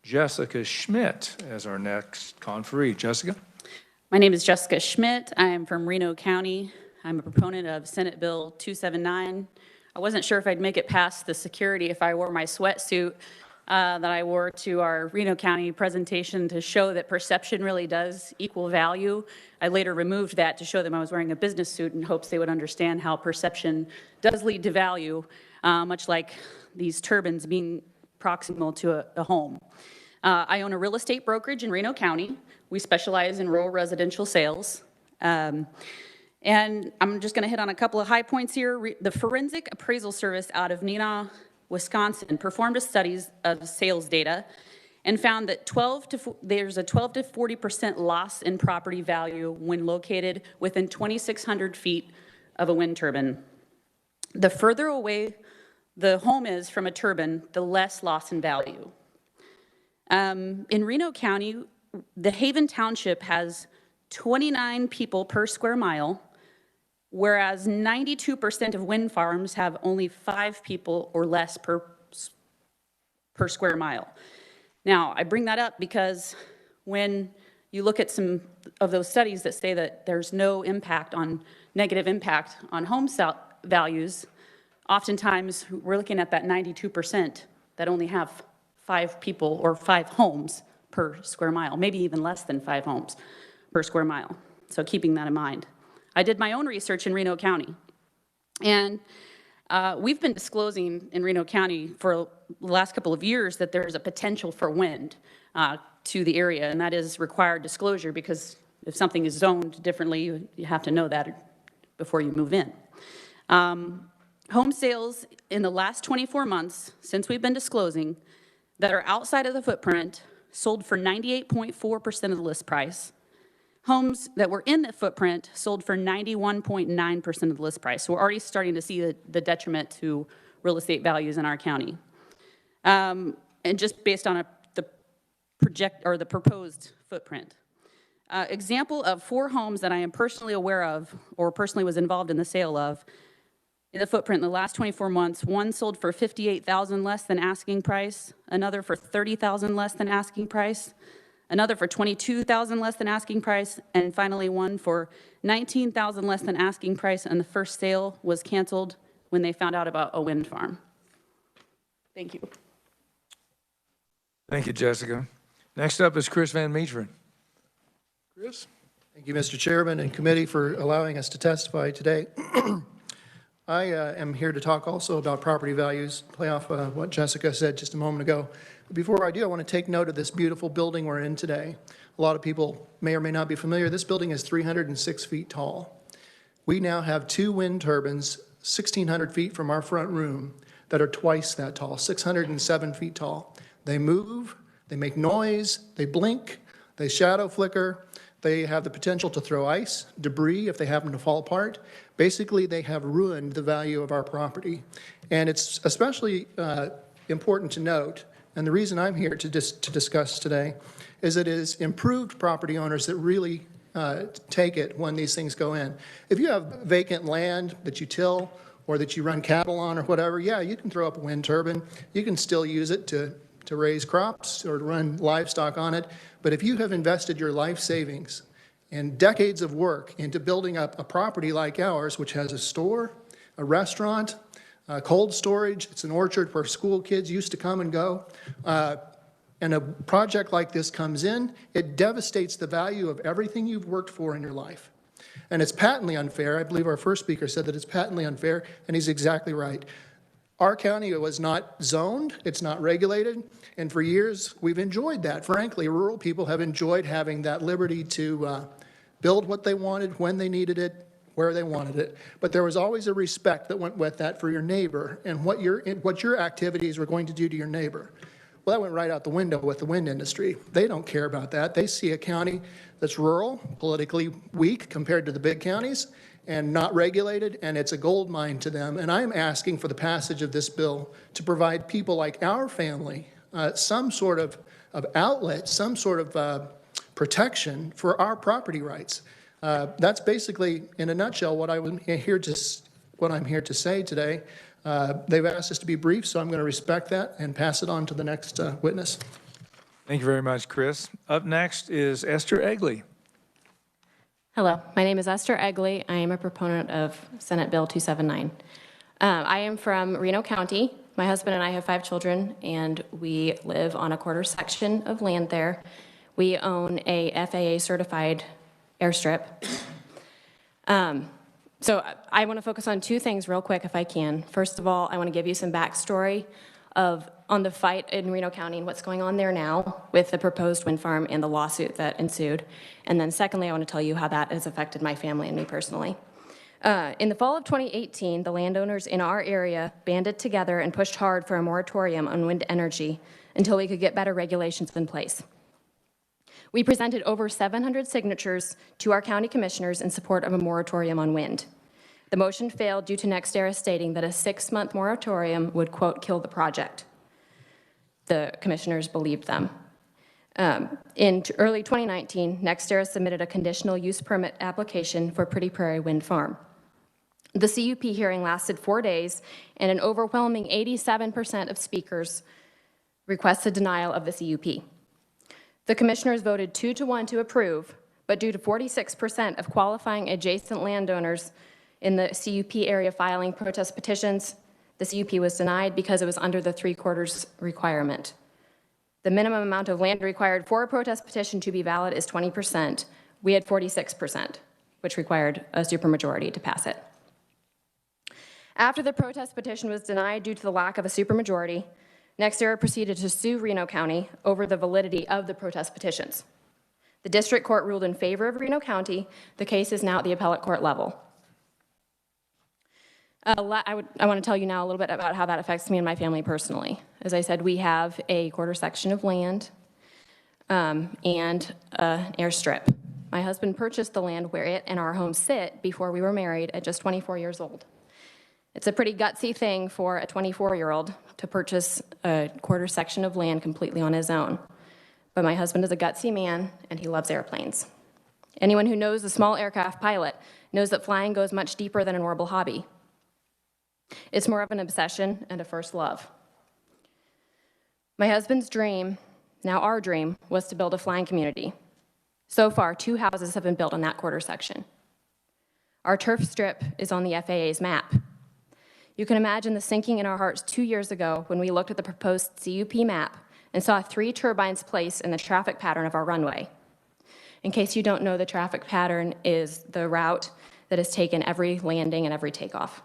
Jessica Schmidt as our next conferee. Jessica? My name is Jessica Schmidt. I am from Reno County. I'm a proponent of Senate Bill 279. I wasn't sure if I'd make it past the security if I wore my sweatsuit that I wore to our Reno County presentation to show that perception really does equal value. I later removed that to show them I was wearing a business suit in hopes they would understand how perception does lead to value, much like these turbines being proximal to a home. I own a real estate brokerage in Reno County. We specialize in rural residential sales. And I'm just going to hit on a couple of high points here. The Forensic Appraisal Service out of Neenah, Wisconsin, performed a study of sales data and found that there's a 12 to 40% loss in property value when located within 2,600 feet of a wind turbine. The further away the home is from a turbine, the less loss in value. In Reno County, the Haven Township has 29 people per square mile, whereas 92% of wind farms have only 5 people or less per square mile. Now, I bring that up because when you look at some of those studies that say that there's no negative impact on home values, oftentimes we're looking at that 92% that only have 5 people or 5 homes per square mile, maybe even less than 5 homes per square mile. So keeping that in mind. I did my own research in Reno County, and we've been disclosing in Reno County for the last couple of years that there's a potential for wind to the area, and that is required disclosure because if something is zoned differently, you have to know that before you move in. Home sales in the last 24 months, since we've been disclosing, that are outside of the footprint sold for 98.4% of the list price. Homes that were in the footprint sold for 91.9% of the list price. So we're already starting to see the detriment to real estate values in our county. And just based on the proposed footprint. Example of 4 homes that I am personally aware of or personally was involved in the sale of in the footprint in the last 24 months. One sold for $58,000 less than asking price, another for $30,000 less than asking price, another for $22,000 less than asking price, and finally one for $19,000 less than asking price, and the first sale was canceled when they found out about a wind farm. Thank you. Thank you, Jessica. Next up is Chris Van Meeteren. Chris? Thank you, Mr. Chairman and committee, for allowing us to testify today. I am here to talk also about property values, play off what Jessica said just a moment ago. But before I do, I want to take note of this beautiful building we're in today. A lot of people may or may not be familiar. This building is 306 feet tall. We now have 2 wind turbines 1,600 feet from our front room that are twice that tall, 607 feet tall. They move, they make noise, they blink, they shadow flicker. They have the potential to throw ice, debris if they happen to fall apart. Basically, they have ruined the value of our property. And it's especially important to note, and the reason I'm here to discuss today, is it is improved property owners that really take it when these things go in. If you have vacant land that you till or that you run cattle on or whatever, yeah, you can throw up a wind turbine. You can still use it to raise crops or to run livestock on it. But if you have invested your life savings and decades of work into building up a property like ours, which has a store, a restaurant, cold storage. It's an orchard where school kids used to come and go. And a project like this comes in, it devastates the value of everything you've worked for in your life. And it's patently unfair. I believe our first speaker said that it's patently unfair, and he's exactly right. Our county was not zoned, it's not regulated, and for years we've enjoyed that. Frankly, rural people have enjoyed having that liberty to build what they wanted, when they needed it, where they wanted it. But there was always a respect that went with that for your neighbor and what your activities were going to do to your neighbor. Well, that went right out the window with the wind industry. They don't care about that. They see a county that's rural, politically weak compared to the big counties, and not regulated, and it's a gold mine to them. And I'm asking for the passage of this bill to provide people like our family some sort of outlet, some sort of protection for our property rights. That's basically, in a nutshell, what I'm here to say today. They've asked us to be brief, so I'm going to respect that and pass it on to the next witness. Thank you very much, Chris. Up next is Esther Egley. Hello, my name is Esther Egley. I am a proponent of Senate Bill 279. I am from Reno County. My husband and I have 5 children, and we live on a quarter section of land there. We own a FAA-certified airstrip. So I want to focus on 2 things real quick if I can. First of all, I want to give you some backstory on the fight in Reno County and what's going on there now with the proposed wind farm and the lawsuit that ensued. And then secondly, I want to tell you how that has affected my family and me personally. In the fall of 2018, the landowners in our area banded together and pushed hard for a moratorium on wind energy until we could get better regulations in place. We presented over 700 signatures to our county commissioners in support of a moratorium on wind. The motion failed due to NextEra stating that a 6-month moratorium would, quote, kill the project. The commissioners believed them. In early 2019, NextEra submitted a conditional use permit application for Pretty Prairie Wind Farm. The CUP hearing lasted 4 days, and an overwhelming 87% of speakers requested denial of the CUP. The commissioners voted 2-1 to approve, but due to 46% of qualifying adjacent landowners in the CUP area filing protest petitions, the CUP was denied because it was under the 3/4 requirement. The minimum amount of land required for a protest petition to be valid is 20%. We had 46%, which required a supermajority to pass it. After the protest petition was denied due to the lack of a supermajority, NextEra proceeded to sue Reno County over the validity of the protest petitions. The district court ruled in favor of Reno County. The case is now at the appellate court level. I want to tell you now a little bit about how that affects me and my family personally. As I said, we have a quarter section of land and an airstrip. My husband purchased the land where it and our home sit before we were married at just 24 years old. It's a pretty gutsy thing for a 24-year-old to purchase a quarter section of land completely on his own. But my husband is a gutsy man, and he loves airplanes. Anyone who knows a small aircraft pilot knows that flying goes much deeper than a normal hobby. It's more of an obsession and a first love. My husband's dream, now our dream, was to build a flying community. So far, 2 houses have been built on that quarter section. Our turf strip is on the FAA's map. You can imagine the sinking in our hearts 2 years ago when we looked at the proposed CUP map and saw 3 turbines placed in the traffic pattern of our runway. In case you don't know, the traffic pattern is the route that is taken every landing and every takeoff.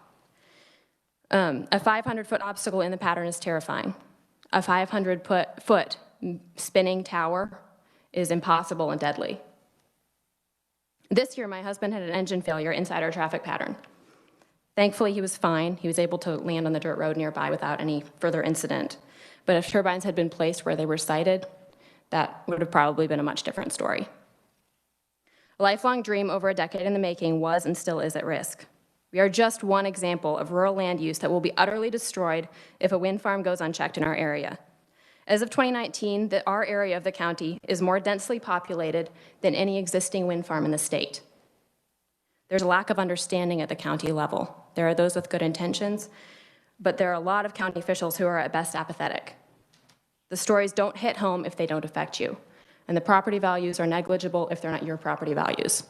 A 500-foot obstacle in the pattern is terrifying. A 500-foot spinning tower is impossible and deadly. This year, my husband had an engine failure inside our traffic pattern. Thankfully, he was fine. He was able to land on the dirt road nearby without any further incident. But if turbines had been placed where they were sited, that would have probably been a much different story. A lifelong dream over a decade in the making was and still is at risk. We are just one example of rural land use that will be utterly destroyed if a wind farm goes unchecked in our area. As of 2019, our area of the county is more densely populated than any existing wind farm in the state. There's a lack of understanding at the county level. There are those with good intentions, but there are a lot of county officials who are at best apathetic. The stories don't hit home if they don't affect you, and the property values are negligible if they're not your property values.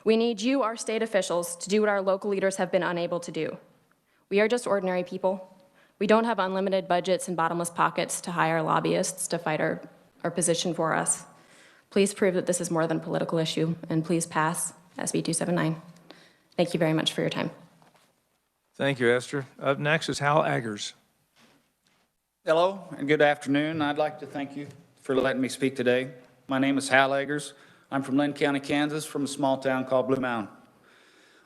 We need you, our state officials, to do what our local leaders have been unable to do. We are just ordinary people. We don't have unlimited budgets and bottomless pockets to hire lobbyists to fight our position for us. Please prove that this is more than a political issue, and please pass SB 279. Thank you very much for your time. Thank you, Esther. Up next is Hal Ackerman. Hello and good afternoon. I'd like to thank you for letting me speak today. My name is Hal Ackerman. I'm from Lynn County, Kansas, from a small town called Blue Mountain.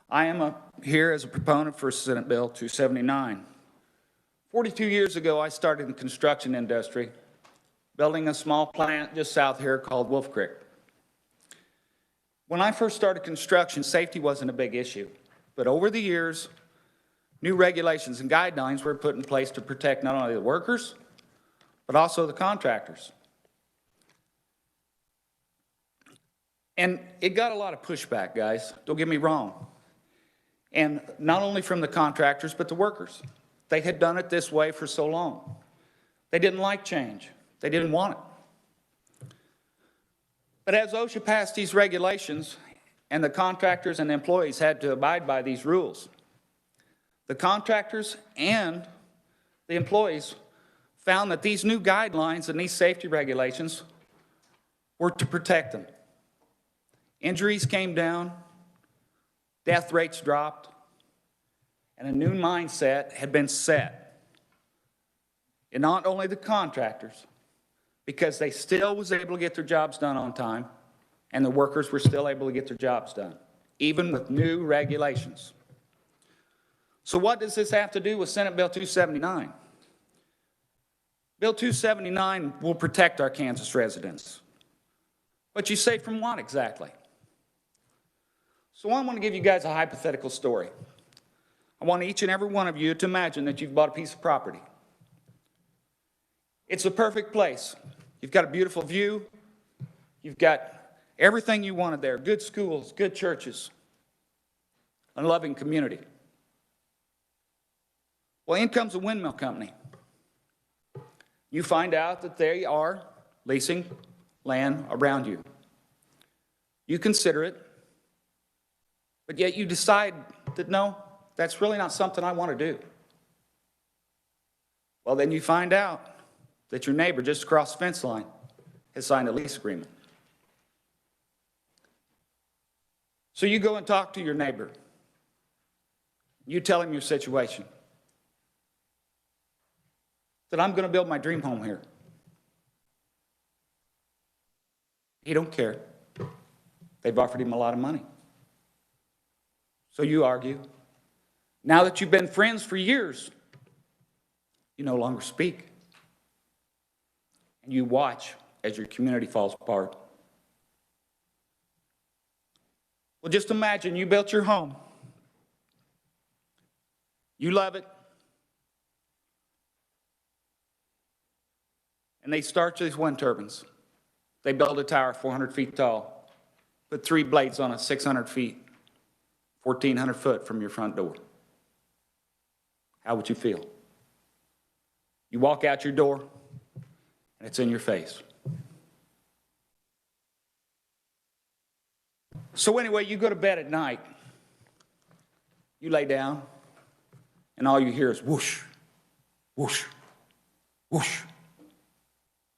I am here as a proponent for Senate Bill 279. 42 years ago, I started in the construction industry, building a small plant just south here called Wolf Creek. When I first started construction, safety wasn't a big issue, but over the years, new regulations and guidelines were put in place to protect not only the workers, but also the contractors. And it got a lot of pushback, guys, don't get me wrong. And not only from the contractors, but the workers. They had done it this way for so long. They didn't like change. They didn't want it. But as OSHA passed these regulations, and the contractors and employees had to abide by these rules, the contractors and the employees found that these new guidelines and these safety regulations were to protect them. Injuries came down, death rates dropped, and a new mindset had been set. And not only the contractors, because they still was able to get their jobs done on time, and the workers were still able to get their jobs done, even with new regulations. So what does this have to do with Senate Bill 279? Bill 279 will protect our Kansas residents. But you say from what exactly? So I want to give you guys a hypothetical story. I want each and every one of you to imagine that you've bought a piece of property. It's a perfect place. You've got a beautiful view. You've got everything you wanted there. Good schools, good churches, a loving community. Well, in comes a windmill company. You find out that they are leasing land around you. You consider it, but yet you decide that no, that's really not something I want to do. Well, then you find out that your neighbor just across the fence line has signed a lease agreement. So you go and talk to your neighbor. You tell him your situation. That I'm going to build my dream home here. He don't care. They've offered him a lot of money. So you argue. Now that you've been friends for years, you no longer speak. And you watch as your community falls apart. Well, just imagine you built your home. You love it. And they start these wind turbines. They build a tower 400 feet tall, put 3 blades on it, 600 feet, 1,400 foot from your front door. How would you feel? You walk out your door, and it's in your face. So anyway, you go to bed at night. You lay down, and all you hear is whoosh, whoosh, whoosh.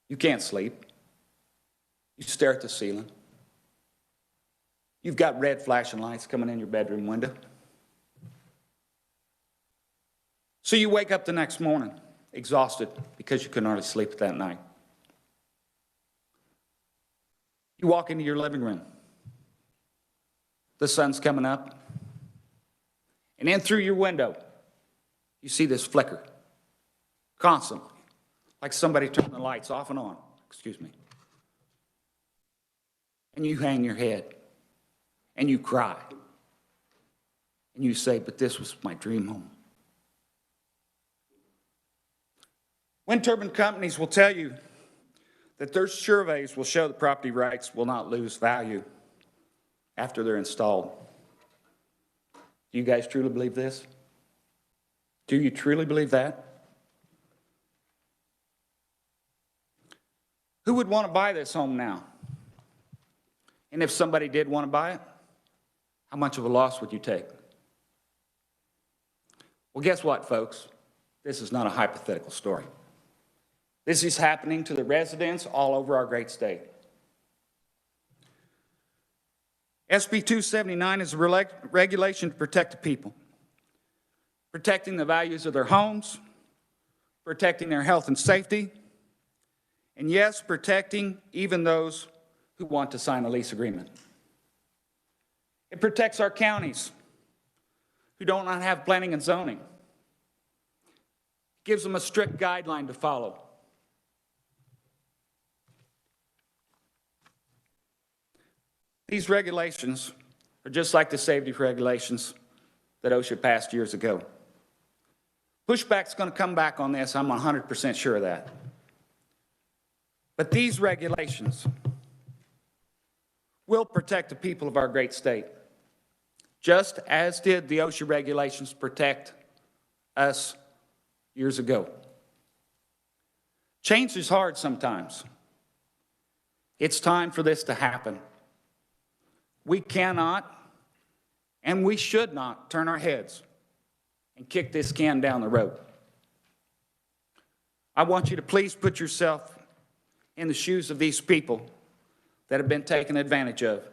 You can't sleep. You stare at the ceiling. You've got red flashing lights coming in your bedroom window. So you wake up the next morning, exhausted because you couldn't hardly sleep that night. You walk into your living room. The sun's coming up. And in through your window, you see this flicker constantly, like somebody turning the lights off and on. Excuse me. And you hang your head and you cry. And you say, but this was my dream home. Wind turbine companies will tell you that their surveys will show the property rights will not lose value after they're installed. Do you guys truly believe this? Do you truly believe that? Who would want to buy this home now? And if somebody did want to buy it, how much of a loss would you take? Well, guess what, folks? This is not a hypothetical story. This is happening to the residents all over our great state. SB 279 is a regulation to protect the people, protecting the values of their homes, protecting their health and safety, and yes, protecting even those who want to sign a lease agreement. It protects our counties who do not have planning and zoning. It gives them a strict guideline to follow. These regulations are just like the safety regulations that OSHA passed years ago. Pushback's going to come back on this, I'm 100% sure of that. But these regulations will protect the people of our great state, just as did the OSHA regulations protect us years ago. Change is hard sometimes. It's time for this to happen. We cannot and we should not turn our heads and kick this can down the road. I want you to please put yourself in the shoes of these people that have been taken advantage of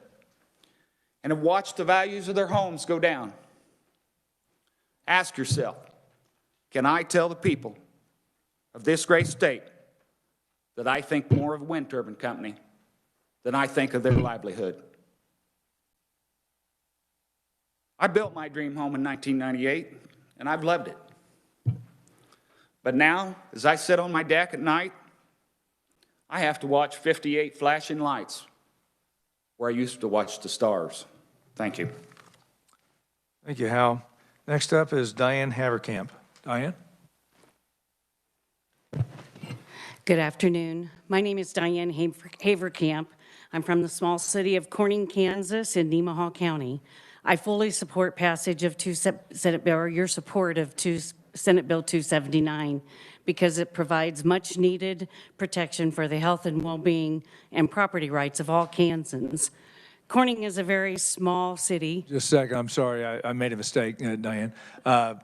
and have watched the values of their homes go down. Ask yourself, can I tell the people of this great state that I think more of a wind turbine company than I think of their livelihood? I built my dream home in 1998, and I've loved it. But now, as I sit on my deck at night, I have to watch 58 flashing lights where I used to watch the stars. Thank you. Thank you, Hal. Next up is Dane Haverkamp. Diane? Good afternoon. My name is Diane Haverkamp. I'm from the small city of Corning, Kansas in Nemaha County. I fully support passage of your support of Senate Bill 279 because it provides much needed protection for the health and well-being and property rights of all Kansans. Corning is a very small city. Just a second, I'm sorry, I made a mistake, Diane.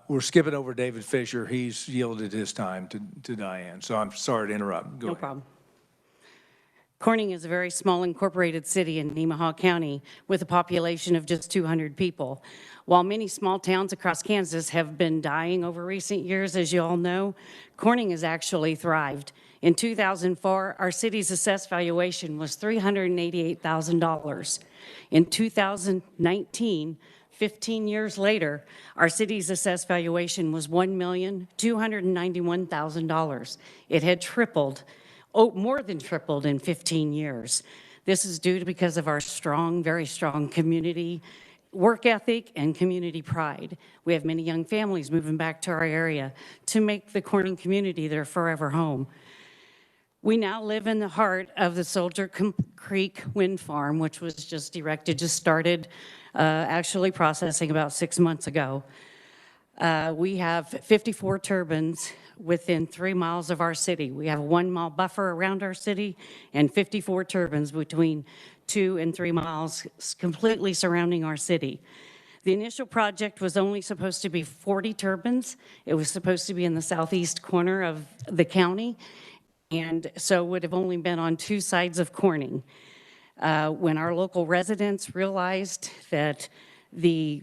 We're skipping over David Fisher. He's yielded his time to Diane, so I'm sorry to interrupt. Go ahead. Problem. Corning is a very small incorporated city in Nemaha County with a population of just 200 people. While many small towns across Kansas have been dying over recent years, as you all know, Corning has actually thrived. In 2004, our city's assessed valuation was $388,000. In 2019, 15 years later, our city's assessed valuation was $1,291,000. It had tripled. More than tripled in 15 years. This is due to because of our strong, very strong community work ethic and community pride. We have many young families moving back to our area to make the Corning community their forever home. We now live in the heart of the Soldier Creek Wind Farm, which was just started actually processing about 6 months ago. We have 54 turbines within 3 miles of our city. We have a 1 mile buffer around our city and 54 turbines between 2 and 3 miles completely surrounding our city. The initial project was only supposed to be 40 turbines. It was supposed to be in the southeast corner of the county, and so would have only been on 2 sides of Corning. When our local residents realized that the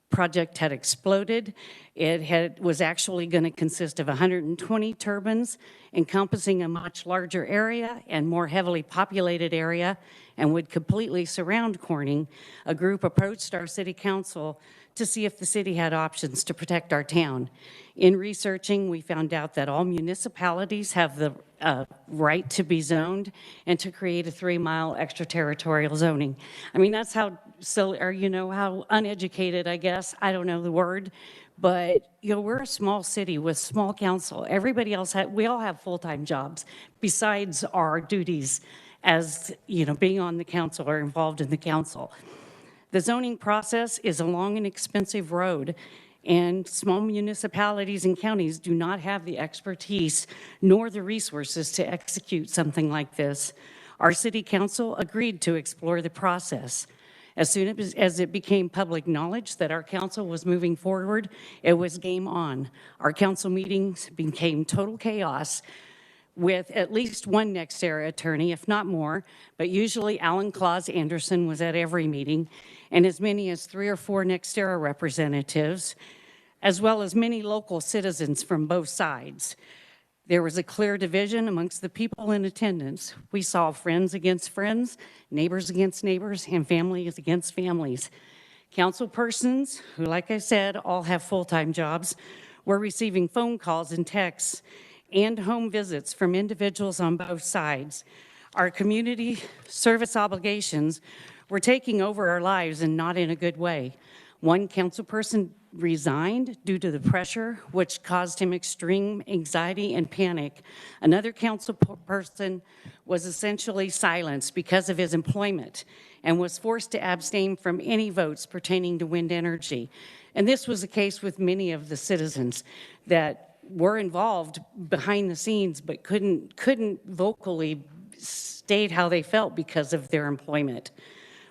project had exploded, it was actually going to consist of 120 turbines encompassing a much larger area and more heavily populated area and would completely surround Corning. A group approached our city council to see if the city had options to protect our town. In researching, we found out that all municipalities have the right to be zoned and to create a 3-mile extraterritorial zoning. I mean, that's how silly, or how uneducated, I guess. I don't know the word, but we're a small city with small council. Everybody else, we all have full-time jobs besides our duties as, being on the council or involved in the council. The zoning process is a long and expensive road, and small municipalities and counties do not have the expertise nor the resources to execute something like this. Our city council agreed to explore the process. As soon as it became public knowledge that our council was moving forward, it was game on. Our council meetings became total chaos with at least one NextEra attorney, if not more, but usually Alan Claus Anderson was at every meeting, and as many as 3 or 4 NextEra representatives, as well as many local citizens from both sides. There was a clear division amongst the people in attendance. We saw friends against friends, neighbors against neighbors, and families against families. Council persons, who, like I said, all have full-time jobs, were receiving phone calls and texts and home visits from individuals on both sides. Our community service obligations were taking over our lives and not in a good way. One council person resigned due to the pressure, which caused him extreme anxiety and panic. Another council person was essentially silenced because of his employment and was forced to abstain from any votes pertaining to wind energy. And this was the case with many of the citizens that were involved behind the scenes but couldn't vocally state how they felt because of their employment.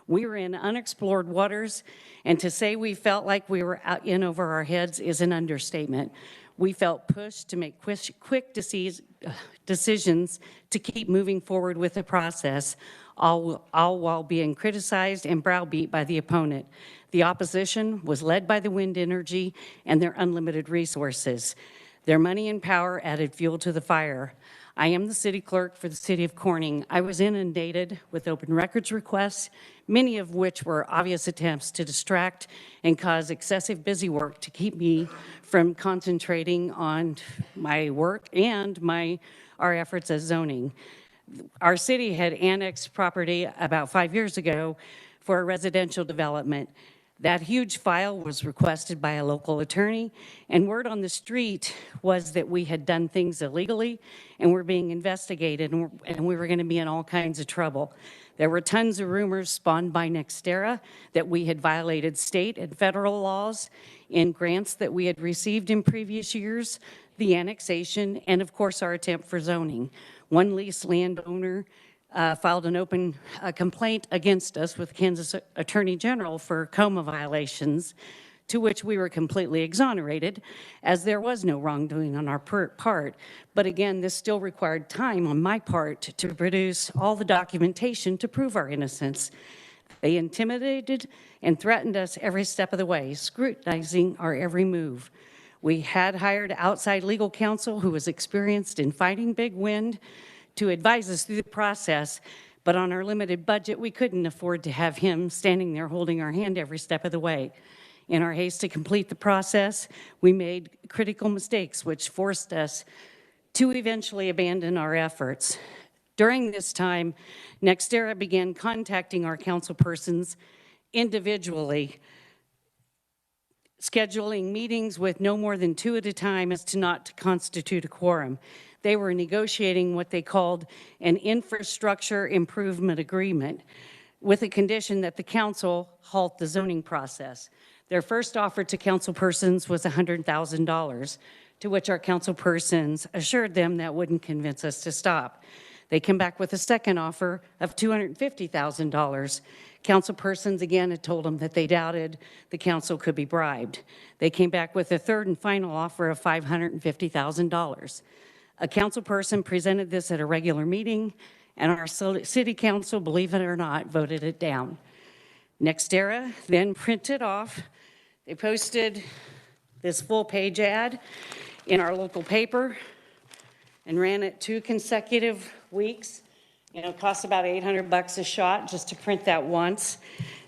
We were in unexplored waters, and to say we felt like we were out in over our heads is an understatement. We felt pushed to make quick decisions to keep moving forward with the process, all while being criticized and browbeat by the opponent. The opposition was led by the wind energy and their unlimited resources. Their money and power added fuel to the fire. I am the city clerk for the city of Corning. I was inundated with open records requests, many of which were obvious attempts to distract and cause excessive busy work to keep me from concentrating on my work and our efforts as zoning. Our city had annexed property about 5 years ago for a residential development. That huge file was requested by a local attorney, and word on the street was that we had done things illegally and were being investigated, and we were going to be in all kinds of trouble. There were tons of rumors spawned by NextEra that we had violated state and federal laws in grants that we had received in previous years, the annexation, and of course our attempt for zoning. One lease landowner filed an open complaint against us with Kansas Attorney General for coma violations, to which we were completely exonerated, as there was no wrongdoing on our part. But again, this still required time on my part to produce all the documentation to prove our innocence. They intimidated and threatened us every step of the way, scrutinizing our every move. We had hired outside legal counsel who was experienced in fighting big wind to advise us through the process, but on our limited budget, we couldn't afford to have him standing there holding our hand every step of the way. In our haste to complete the process, we made critical mistakes, which forced us to eventually abandon our efforts. During this time, NextEra began contacting our council persons individually, scheduling meetings with no more than 2 at a time as to not to constitute a quorum. They were negotiating what they called an infrastructure improvement agreement with a condition that the council halt the zoning process. Their first offer to council persons was $100,000, to which our council persons assured them that wouldn't convince us to stop. They came back with a second offer of $250,000. Council persons again had told them that they doubted the council could be bribed. They came back with a third and final offer of $550,000. A council person presented this at a regular meeting, and our city council, believe it or not, voted it down. NextEra then printed off, they posted this full-page ad in our local paper and ran it 2 consecutive weeks. You know, it costs about $800 a shot just to print that once.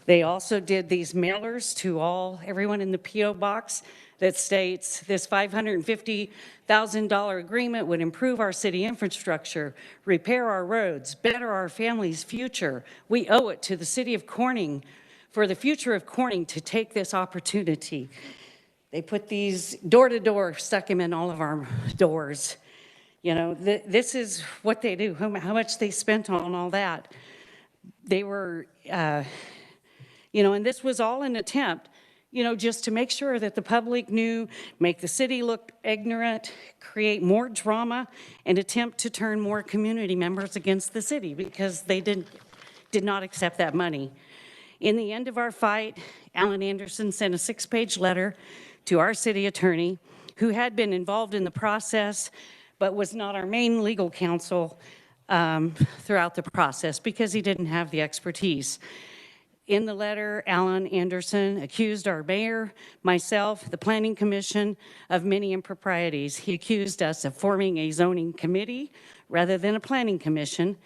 They also did these mailers to everyone in the P.O. box that states this $550,000 agreement would improve our city infrastructure, repair our roads, better our family's future. We owe it to the city of Corning, for the future of Corning, to take this opportunity. They put these door to door, stuck them in all of our doors. You know, this is what they do, how much they spent on all that. They were, you know, and this was all an attempt, you know, just to make sure that the public knew, make the city look ignorant, create more drama, and attempt to turn more community members against the city because they did not accept that money. In the end of our fight, Alan Anderson sent a 6-page letter to our city attorney, who had been involved in the process, but was not our main legal counsel throughout the process because he didn't have the expertise. In the letter, Alan Anderson accused our mayor, myself, the Planning Commission of many improprieties. He accused us of forming a zoning committee rather than a planning commission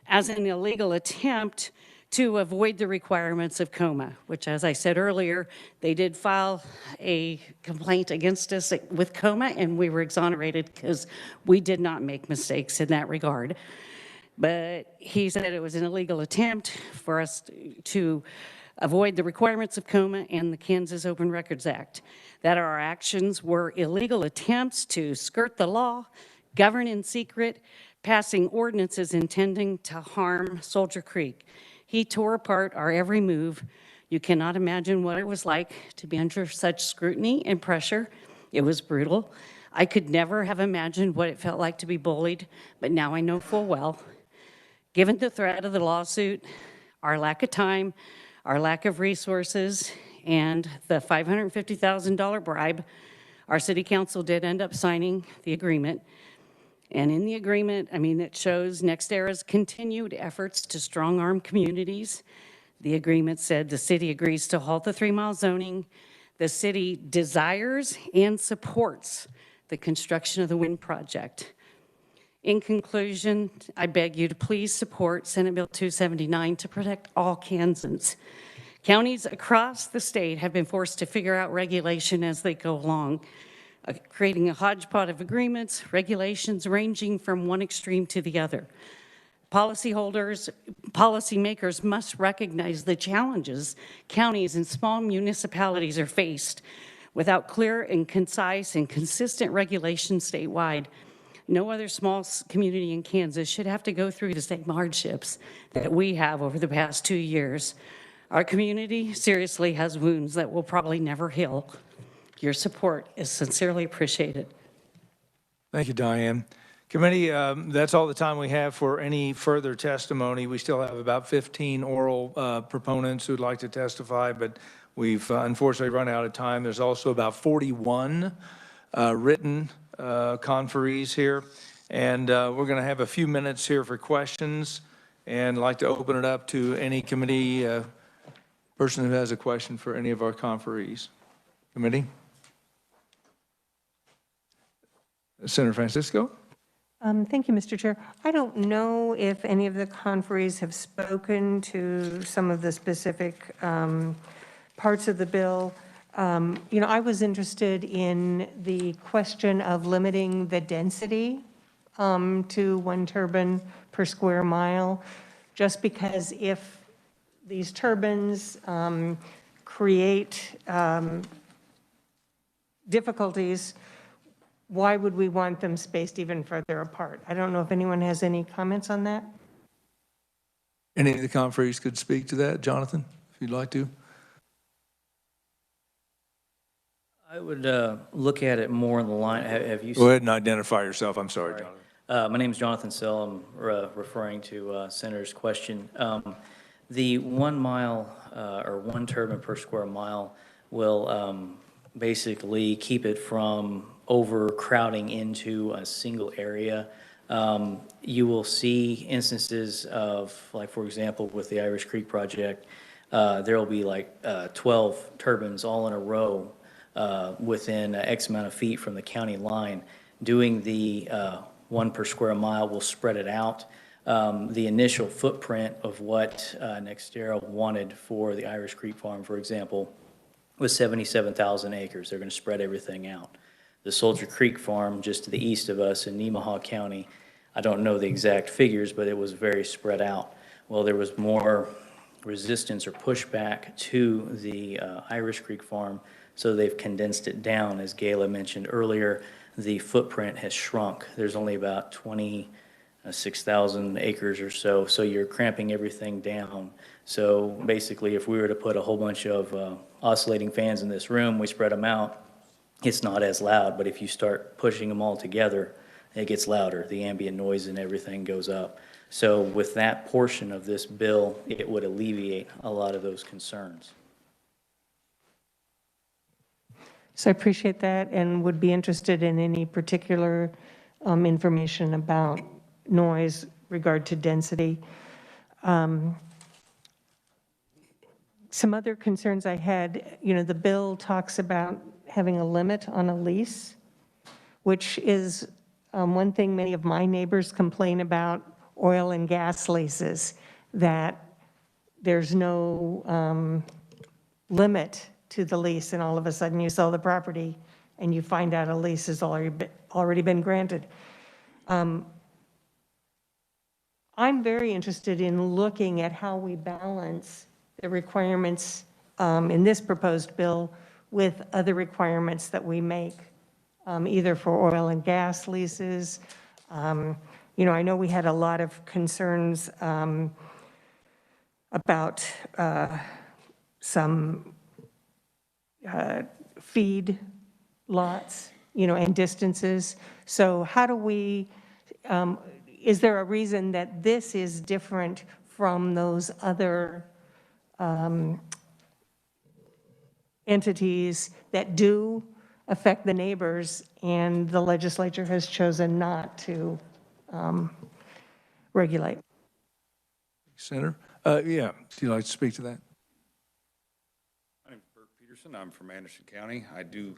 as an illegal attempt to avoid the requirements of COMA, which, as I said earlier, they did file a complaint against us with COMA, and we were exonerated because we did not make mistakes in that regard. But he said it was an illegal attempt for us to avoid the requirements of COMA and the Kansas Open Records Act, that our actions were illegal attempts to skirt the law, govern in secret, passing ordinances intending to harm Soldier Creek. He tore apart our every move. You cannot imagine what it was like to be under such scrutiny and pressure. It was brutal. I could never have imagined what it felt like to be bullied, but now I know full well. Given the threat of the lawsuit, our lack of time, our lack of resources, and the $550,000 bribe, our city council did end up signing the agreement. And in the agreement, it shows NextEra's continued efforts to strong-arm communities. The agreement said the city agrees to halt the 3-mile zoning. The city desires and supports the construction of the wind project. In conclusion, I beg you to please support Senate Bill 279 to protect all Kansans. Counties across the state have been forced to figure out regulation as they go along, creating a hodgepodge of agreements, regulations ranging from one extreme to the other. Policymakers must recognize the challenges counties and small municipalities are faced. Without clear and concise and consistent regulation statewide, no other small community in Kansas should have to go through the same hardships that we have over the past 2 years. Our community seriously has wounds that will probably never heal. Your support is sincerely appreciated. Thank you, Diane. Committee, that's all the time we have for any further testimony. We still have about 15 oral proponents who'd like to testify, but we've unfortunately run out of time. There's also about 41 written conferees here, and we're going to have a few minutes here for questions, and I'd like to open it up to any committee person who has a question for any of our conferees. Committee? Senator Francisco? Thank you, Mr. Chair. I don't know if any of the conferees have spoken to some of the specific parts of the bill. I was interested in the question of limiting the density to 1 turbine per square mile, just because if these turbines create difficulties, why would we want them spaced even further apart? I don't know if anyone has any comments on that. Any of the conferees could speak to that. Jonathan, if you'd like to. I would look at it more in the line. Have you? Go ahead and identify yourself. I'm sorry, Jonathan. My name is Jonathan Sill. I'm referring to Senator's question. The 1 mile or 1 turbine per square mile will basically keep it from overcrowding into a single area. You will see instances of, like, for example, with the Irish Creek project, there will be like 12 turbines all in a row within X amount of feet from the county line. Doing the 1 per square mile will spread it out. The initial footprint of what NextEra wanted for the Irish Creek Farm, for example, was 77,000 acres. They're going to spread everything out. The Soldier Creek Farm, just to the east of us in Nemaha County, I don't know the exact figures, but it was very spread out. Well, there was more resistance or pushback to the Irish Creek Farm, so they've condensed it down. As Gayla mentioned earlier, the footprint has shrunk. There's only about 26,000 acres or so, so you're cramping everything down. So basically, if we were to put a whole bunch of oscillating fans in this room, we spread them out, it's not as loud, but if you start pushing them all together, it gets louder. The ambient noise and everything goes up. So with that portion of this bill, it would alleviate a lot of those concerns. So I appreciate that and would be interested in any particular information about noise regard to density. Some other concerns I had, the bill talks about having a limit on a lease, which is one thing many of my neighbors complain about oil and gas leases, that there's no limit to the lease, and all of a sudden you sell the property and you find out a lease has already been granted. I'm very interested in looking at how we balance the requirements in this proposed bill with other requirements that we make, either for oil and gas leases. I know we had a lot of concerns about some feed lots, and distances. So how do we, is there a reason that this is different from those other entities that do affect the neighbors, and the legislature has chosen not to regulate? Senator? Yeah, do you like to speak to that? My name's Bert Peterson. I'm from Anderson County. I do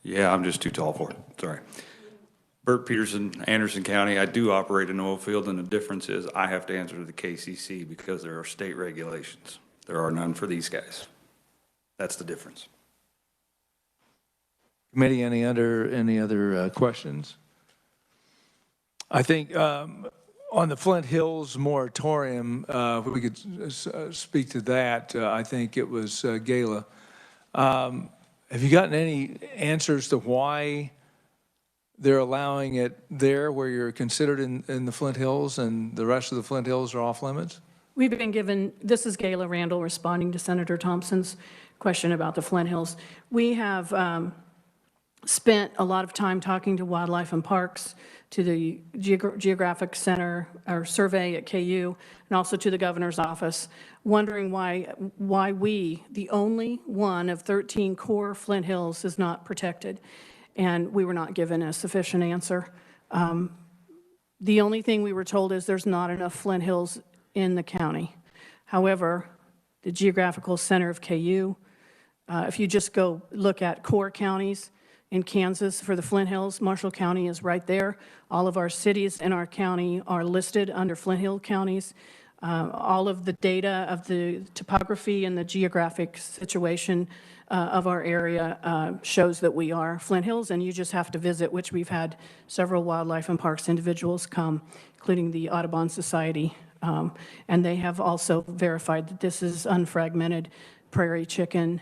Yeah, I'm just too tall for it. Sorry. Bert Peterson, Anderson County. I do operate an oil field, and the difference is I have to answer to the KCC because there are state regulations. There are none for these guys. That's the difference. Committee, any other questions? I think on the Flint Hills moratorium, if we could speak to that, I think it was Gayla. Have you gotten any answers to why they're allowing it there where you're considered in the Flint Hills and the rest of the Flint Hills are off limits? We've been given, this is Gayla Randall responding to Senator Thompson's question about the Flint Hills. We have spent a lot of time talking to Wildlife and Parks, to the Geographic Center or Survey at KU, and also to the governor's office, wondering why we, the only one of 13 core Flint Hills, is not protected. And we were not given a sufficient answer. The only thing we were told is there's not enough Flint Hills in the county. However, the Geographical Center of KU, if you just go look at core counties in Kansas for the Flint Hills, Marshall County is right there. All of our cities in our county are listed under Flint Hill counties. All of the data of the topography and the geographic situation of our area shows that we are Flint Hills, and you just have to visit, which we've had several Wildlife and Parks individuals come, including the Audubon Society, and they have also verified that this is unfragmented prairie chicken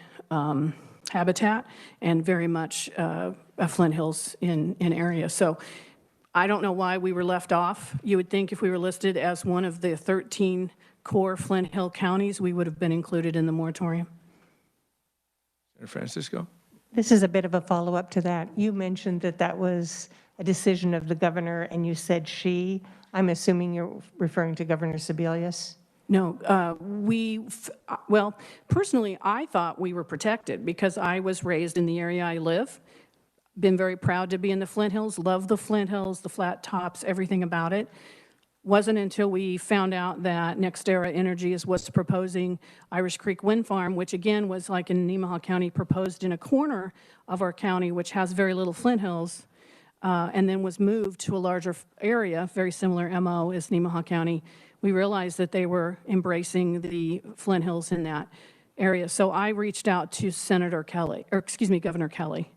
habitat and very much a Flint Hills in area. So I don't know why we were left off. You would think if we were listed as one of the 13 core Flint Hill counties, we would have been included in the moratorium. Senator Francisco? This is a bit of a follow-up to that. You mentioned that that was a decision of the governor, and you said she. I'm assuming you're referring to Governor Sebelius? No, well, personally, I thought we were protected because I was raised in the area I live. Been very proud to be in the Flint Hills, love the Flint Hills, the flat tops, everything about it. Wasn't until we found out that NextEra Energy was proposing Irish Creek Wind Farm, which again was like in Nemaha County, proposed in a corner of our county, which has very little Flint Hills, and then was moved to a larger area, very similar MO as Nemaha County. We realized that they were embracing the Flint Hills in that area. So I reached out to Governor Kelly,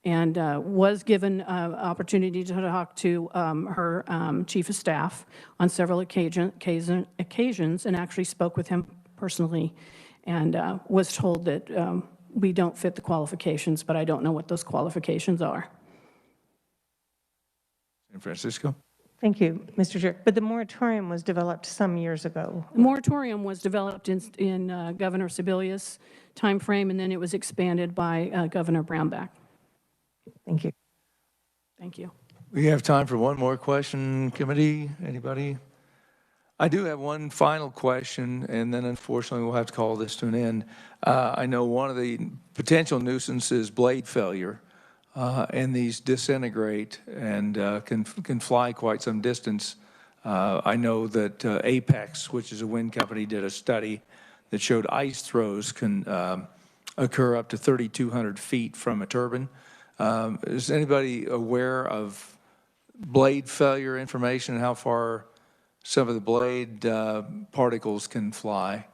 and was given an opportunity to talk to her chief of staff on several occasions, and actually spoke with him personally, and was told that we don't fit the qualifications, but I don't know what those qualifications are. San Francisco? Thank you, Mr. Chair. But the moratorium was developed some years ago. The moratorium was developed in Governor Sebelius' timeframe, and then it was expanded by Governor Brownback. Thank you. Thank you. We have time for one more question, committee. Anybody? I do have one final question, and then unfortunately we'll have to call this to an end. I know one of the potential nuisances is blade failure, and these disintegrate and can fly quite some distance. I know that Apex, which is a wind company, did a study that showed ice throws can occur up to 3,200 feet from a turbine. Is anybody aware of blade failure information, how far some of the blade particles can fly?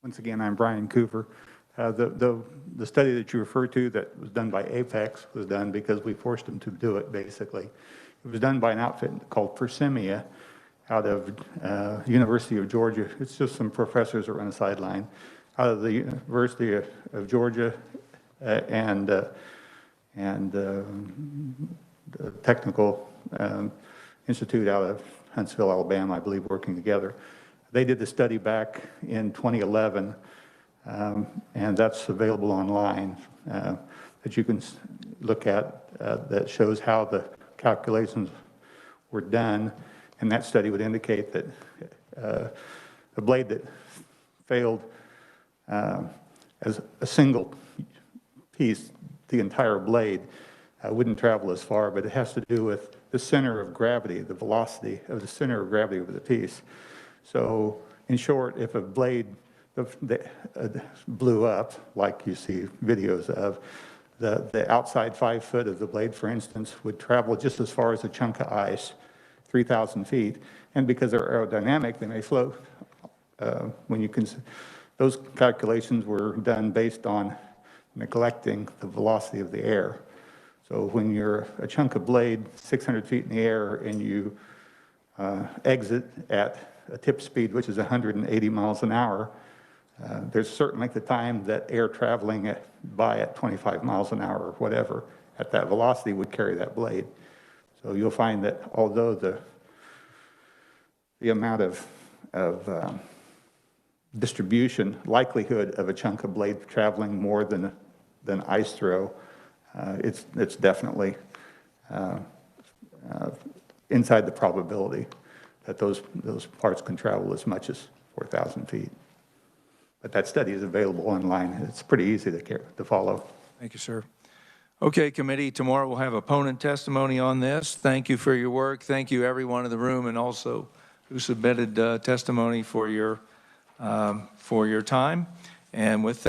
Once again, I'm Brian Cooper. The study that you referred to that was done by Apex was done because we forced them to do it, basically. It was done by an outfit called Persimia out of University of Georgia. It's just some professors that run a sideline out of the University of Georgia and the Technical Institute out of Huntsville, Alabama, I believe, working together. They did the study back in 2011, and that's available online that you can look at that shows how the calculations were done. And that study would indicate that a blade that failed as a single piece, the entire blade, wouldn't travel as far, but it has to do with the center of gravity, the velocity of the center of gravity of the piece. So in short, if a blade blew up, like you see videos of, the outside 5 foot of the blade, for instance, would travel just as far as a chunk of ice, 3,000 feet. And because they're aerodynamic, they may float. Those calculations were done based on neglecting the velocity of the air. So when you're a chunk of blade 600 feet in the air and you exit at a tip speed, which is 180 miles an hour, there's a certain length of time that air traveling by at 25 miles an hour or whatever at that velocity would carry that blade. So you'll find that although the amount of distribution, likelihood of a chunk of blade traveling more than ice throw, it's definitely inside the probability that those parts can travel as much as 4,000 feet. But that study is available online. It's pretty easy to follow. Thank you, sir. Okay, committee, tomorrow we'll have opponent testimony on this. Thank you for your work. Thank you, everyone in the room, and also who submitted testimony for your time. And with that,